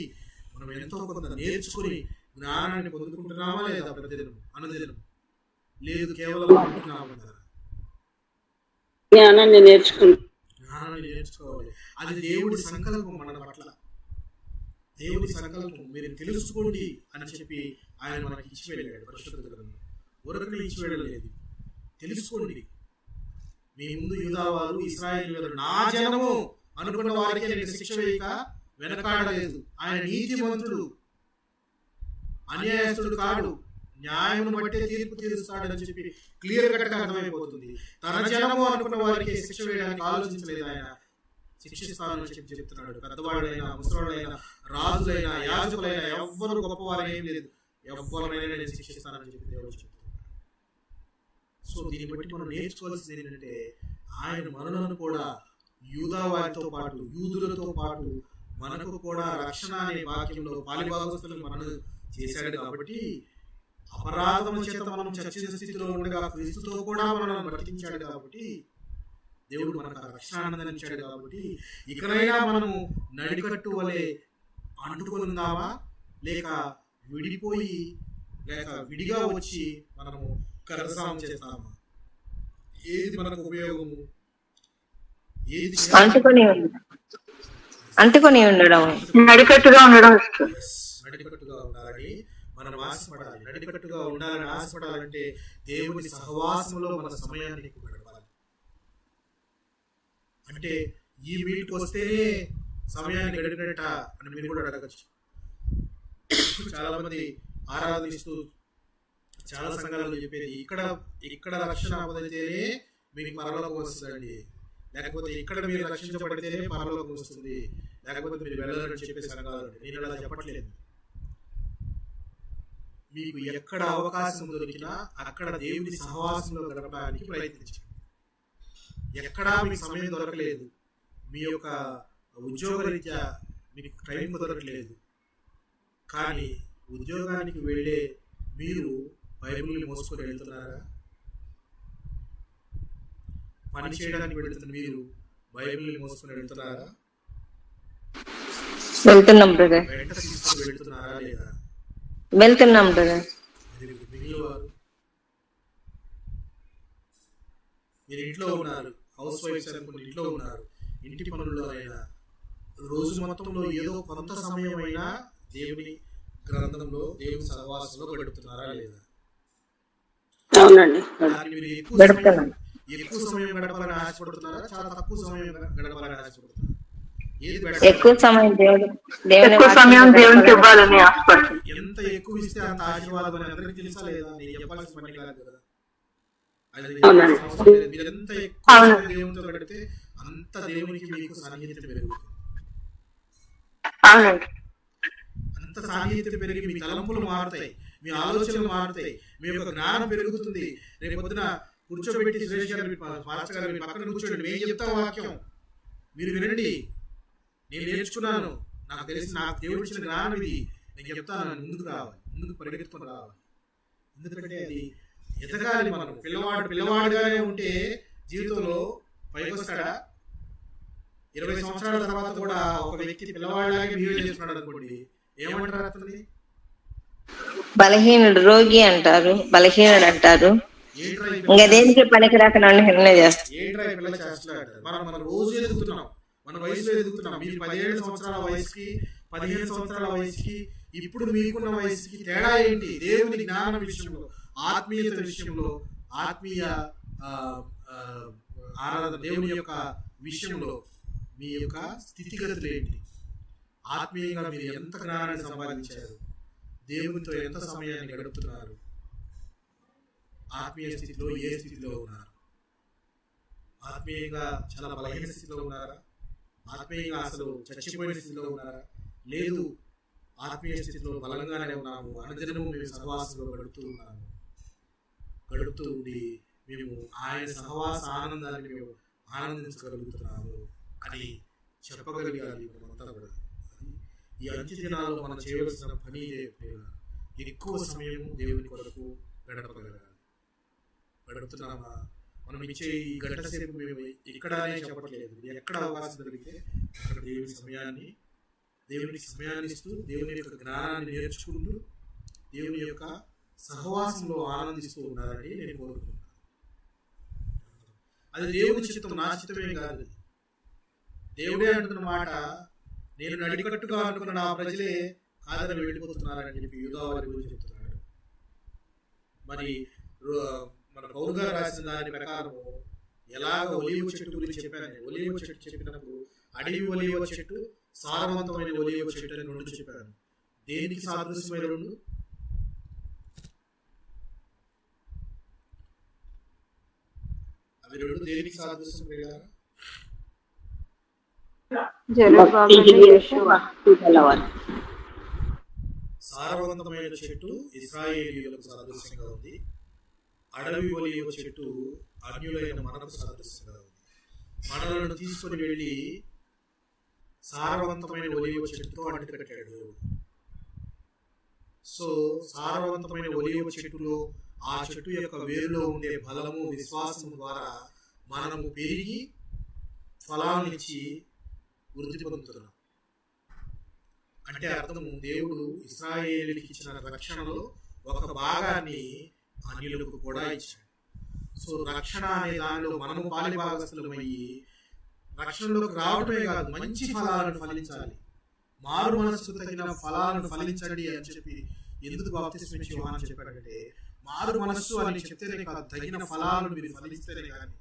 మనం ఎంతో కొంత నేర్చుకుని జ్ఞానాన్ని పొందుకుంటున్నామా లేదా? ప్రతిదినం అనుదినం లేదు, కేవలం అనుకుంటున్నామంటారా? జ్ఞానాన్ని నేర్చుకోవాలి. అది దేవుడి సంకల్పం మన పట్ల. దేవుడి సంకల్పం మీరు తెలుసుకోండి అని చెప్పి ఆయన మనకి ఇచ్చి వెళ్ళాడు. పరిశుద్ధ గ్రంథం ఒరకలు ఇచ్చి వెళ్ళలేదు, తెలుసుకోండి. మీ ముందు యూదావారు ఇశ్రాయేలు నా జనము అనుకున్న వారికి నేను శిక్ష వేయక వెనకాడలేదు. ఆయన నీతిమంతుడు, అన్యాయస్తుడు కాడు, న్యాయమును బట్టే తీర్పు తీరుస్తాడని చెప్పి క్లియర్ కట్ గా అర్థమైపోతుంది. తన జనము అనుకున్న వారికి శిక్ష వేయడానికి ఆలోచించలేదు, ఆయన శిక్షిస్తానని చెప్పి చెప్తున్నాడు. పెద్దవాళ్ళైనా ముసలాళ్ళైనా రాజులైనా యాజకులైనా ఎవ్వరు గొప్పవారు ఏం లేదు, ఎవ్వరైనా నేను శిక్షిస్తానని చెప్పి దేవుడు చెప్తున్నాడు. సో దీన్ని బట్టి మనం నేర్చుకోవాల్సింది ఏంటంటే ఆయన మనలను కూడా యూదా వారితో పాటు యూదులతో పాటు మనకు కూడా రక్షణ అనే వాక్యంలో పాలిభాగస్తులను మనను చేశాడు. కాబట్టి అపరాధము చేత మనం చచ్చిన స్థితిలో ఉండగా క్రీస్తుతో కూడా మనల్ని బ్రతికించాడు. కాబట్టి దేవుడు మనకు రక్షణ ఆనందించాడు. కాబట్టి ఇకనైనా మనము నడికట్టు వలె అంటుకుందామా, లేక విడిపోయి లేక విడిగా వచ్చి మనము కరసాం చేస్తామా? ఏది మనకు ఉపయోగము? ఏది అంటుకొని ఉండడం, నడికట్టుగా ఉండడం. నడికట్టుగా ఉండాలని మనం ఆశపడాలి. నడికట్టుగా ఉండాలని ఆశపడాలంటే దేవుని సహవాసంలో మన సమయాన్ని గడపాలి. అంటే ఈ మీటికి వస్తేనే సమయాన్ని గడిపినట్ట అని మీరు కూడా అడగచ్చు. చాలా మంది ఆరాధిస్తూ చాలా సంఘాలలో చెప్పేది ఇక్కడ రక్షణ పొందితేనే మీకు పరలోకం వస్తుందండి, లేకపోతే ఇక్కడ మీరు రక్షించబడితేనే పరలోకం వస్తుంది, లేకపోతే మీరు వెళ్ళాలని చెప్పే సంఘాలు. నేను అలా చెప్పట్లేదు. మీకు ఎక్కడ అవకాశం దొరికినా అక్కడ దేవుని సహవాసంలో గడపడానికి ప్రయత్నించండి. ఎక్కడా మీకు సమయం దొరకలేదు, మీ యొక్క ఉద్యోగరీత్యా మీకు టైం దొరకలేదు, కానీ ఉద్యోగానికి వెళ్ళే మీరు బైబిల్ని మోసుకొని వెళ్తున్నారా? పని చేయడానికి వెళ్తున్న మీరు బైబిల్ని మోసుకొని వెళ్తున్నారా? వెళ్తున్నాం బ్రదర్, వెంట తీసుకొని వెళ్తున్నారా లేదా? వెళ్తున్నాం బ్రదర్. మిగిలిన వారు మీరు ఇంట్లో ఉన్నారు, హౌస్ వైఫ్స్ అనుకుని ఇంట్లో ఉన్నారు, ఇంటి పనుల్లో అయినా రోజు మొత్తంలో ఏదో కొంత సమయం అయినా దేవుని గ్రంథంలో దేవుని సహవాసంలో గడుపుతున్నారా లేదా? అవునండి, మీరు ఎక్కువ సమయం గడపాలని ఆశపడుతున్నారా, చాలా తక్కువ సమయం గడపాలని ఆశపడుతున్నారా? ఎక్కువ సమయం దేవునికి ఇవ్వాలని ఆశపడుతుంది. ఎంత ఎక్కువ ఇస్తే అంత ఆశీర్వాదం అని అందరికీ తెలుసా లేదా? నేను చెప్పాల్సిన పని కాదు కదా. మీరు ఎంత ఎక్కువ దేవునితో గడిపితే అంత దేవునికి మీకు సాన్నిహిత్యం పెరుగుతుంది. అంత సాన్నిహిత్యం పెరిగి మీ తలంపులు మారుతాయి, మీ ఆలోచనలు మారుతాయి, మీ యొక్క జ్ఞానం పెరుగుతుంది. రేపు పొద్దున కూర్చోబెట్టి సురేష్ గారు మాస్టర్ గారు మీ పక్కన కూర్చోండి, మేము చెప్తాం వాక్యం, మీరు వినండి, నేను నేర్చుకున్నాను, నాకు తెలిసి నాకు దేవుడు ఇచ్చిన జ్ఞానం ఇది, నేను చెప్తాను, ముందుకు రావాలి, ముందుకు పరిగెత్తుకొని రావాలి. ఎందుకంటే అది ఎదగాలి. మనం పిల్లవాడుగానే ఉంటే జీవితంలో పైకి వస్తాడా? 20 సంవత్సరాల తర్వాత కూడా ఒక వ్యక్తి పిల్లవాడిలాగే బిహేవ్ చేస్తున్నాడు అనుకోండి, ఏమంటారు అతన్ని? బలహీనుడు, రోగి అంటారు, బలహీనుడు అంటారు. ఇంకా దేనికి పనికి రాకుండా నిర్ణయం చేస్తారు. ఏంట్రా పిల్ల చేస్తున్నాడు? మనం రోజు ఎదుగుతున్నాం, మన వయసులో ఎదుగుతున్నాం. మీరు 17 సంవత్సరాల వయసుకి 15 సంవత్సరాల వయసుకి ఇప్పుడు మీకున్న వయసుకి తేడా ఏంటి? దేవుని జ్ఞానం విషయంలో, ఆత్మీయత విషయంలో, ఆత్మీయ ఆరాధన, దేవుని యొక్క విషయంలో మీ యొక్క స్థితిగతులు ఏంటి? ఆత్మీయంగా మీరు ఎంత జ్ఞానాన్ని సంపాదించారు? దేవునితో ఎంత సమయాన్ని గడుపుతున్నారు? ఆత్మీయ స్థితిలో ఏ స్థితిలో ఉన్నారు? ఆత్మీయంగా చాలా బలహీన స్థితిలో ఉన్నారా? ఆత్మీయంగా అసలు చచ్చిపోయిన స్థితిలో ఉన్నారా? లేదు, ఆత్మీయ స్థితిలో బలంగానే ఉన్నాము. అనుదినము మేము సహవాసంలో గడుపుతూ ఉండి మేము ఆయన సహవాస ఆనందాన్ని మేము ఆనందించగలుగుతున్నాము అని చెప్పగలిగాలి మనమంతా కూడా. ఈ అంచు దినాల్లో మనం చేయవలసిన పని ఎక్కువ సమయం దేవుని కొరకు గడుపుతున్నామా? మనం ఇచ్చే ఈ గంట సేపు మేము ఇక్కడనే చెప్పట్లేదు, ఎక్కడ అవకాశం దొరికితే అక్కడ దేవునికి సమయాన్ని ఇస్తూ దేవుని యొక్క జ్ఞానాన్ని నేర్చుకుంటూ దేవుని యొక్క సహవాసంలో ఆనందిస్తూ ఉన్నారని నేను కోరుకుంటున్నాను. అది దేవుని చిత్తం, నా చిత్తమే కాదు. దేవుడే అంటున్న మాట, నేను నడికట్టుగా అనుకున్న నా ప్రజలే కాదని వెళ్ళిపోతున్నారని చెప్పి యూదా వారి గురించి చెప్తున్నాడు. మరి మన పౌలు గారు రాసిన దాని ప్రకారం ఎలాగ ఒలీవ చెట్టు గురించి చెప్పాను. ఒలీవ చెట్టు చెప్పినప్పుడు అడవి ఒలీవ చెట్టు, సారవంతమైన ఒలీవ చెట్టు అని రెండు చెప్పాను. దేనికి సాదృశ్యమైన రెండు? అవి రెండు దేనికి సాదృశ్యమైన? సారవంతమైన చెట్టు ఇశ్రాయేలీయులకు సాదృశ్యంగా ఉంది. అడవి ఒలీవ చెట్టు అన్యులైన మనకు సాదృశ్యంగా ఉంది. మనలను తీసుకొని వెళ్ళి సారవంతమైన ఒలీవ చెట్టుతో అంటుకట్టాడు. సో సారవంతమైన ఒలీవ చెట్టులో ఆ చెట్టు యొక్క వేరులో ఉండే బలము, విశ్వాసం ద్వారా మనము పెరిగి ఫలాన్నిచ్చి వృద్ధి పొందుతున్నాం. అంటే అర్థము, దేవుడు ఇశ్రాయేలుకి ఇచ్చిన రక్షణలో ఒక భాగాన్ని అన్యులకు కూడా ఇచ్చాడు. సో రక్షణ అనే దానిలో మనము పాలి భాగస్థులమయ్యి రక్షణలోకి రావటమే కాదు, మంచి ఫలాలను ఫలించాలి. మారు మనస్సు తగిన ఫలాలను ఫలించండి అని చెప్పి ఎందుకు బాప్తిస్మం ఇచ్చి యోహాను చెప్పాడంటే, మారు మనస్సు అని చెప్తేనే కాదు, తగిన ఫలాలను మీరు ఫలిస్తేనే కానీ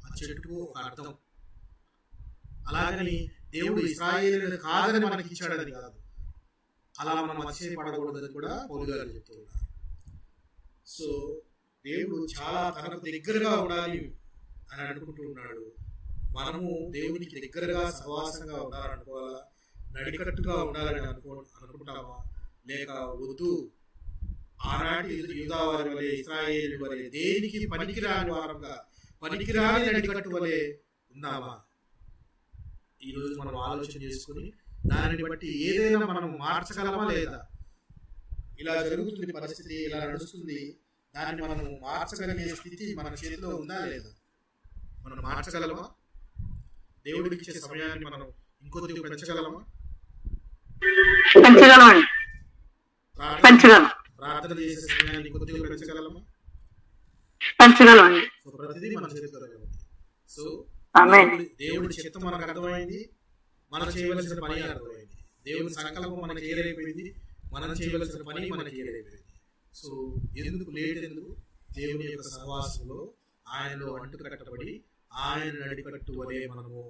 ఆ చెట్టుకు ఒక అర్థం. అలాగని దేవుడు ఇశ్రాయేలును కాదని మనకి ఇచ్చాడని కాదు, అలా మనం అతిశయపడకూడదని కూడా పౌలు గారు చెప్తూ ఉన్నారు. సో దేవుడు చాలా తనకు దగ్గరగా ఉండాలి అని అనుకుంటూ ఉన్నాడు. మనము దేవునికి దగ్గరగా సహవాసంగా ఉండాలనుకోవాలా? నడికట్టుగా ఉండాలని అనుకుంటామా? లేక వద్దు, ఆనాటి యూదా వారి వలె, ఇశ్రాయేలు వలె దేనికి పనికిరాని వారంగా, పనికిరాని నడికట్టు వలె ఉన్నామా? ఈరోజు మనం ఆలోచన చేసుకుని దానిని బట్టి ఏదైనా మనం మార్చగలమా లేదా? ఇలా జరుగుతుంది పరిస్థితి, ఇలా నడుస్తుంది, దాన్ని మనం మార్చగలిగే స్థితి మన చేతిలో ఉందా లేదా? మనం మార్చగలమా? దేవుడికి ఇచ్చే సమయాన్ని మనం ఇంకొద్దిగా పెంచగలమా? ప్రార్థన చేసే సమయాన్ని కొద్దిగా పెంచగలమా? సో ప్రతిదీ మన చేతిలో ఉంది. సో దేవుడి చిత్తం మనకు అర్థమైంది, మనం చేయవలసిన పని అర్థమైంది. దేవుడి సంకల్పం మనకి ఏదైపోయింది, మనం చేయవలసిన పని మనకి ఏదైపోయింది. సో ఎందుకు లేట్? ఎందుకు? దేవుని యొక్క సహవాసంలో ఆయనలో అంటు కట్టబడి ఆయన నడికట్టు వలె మనము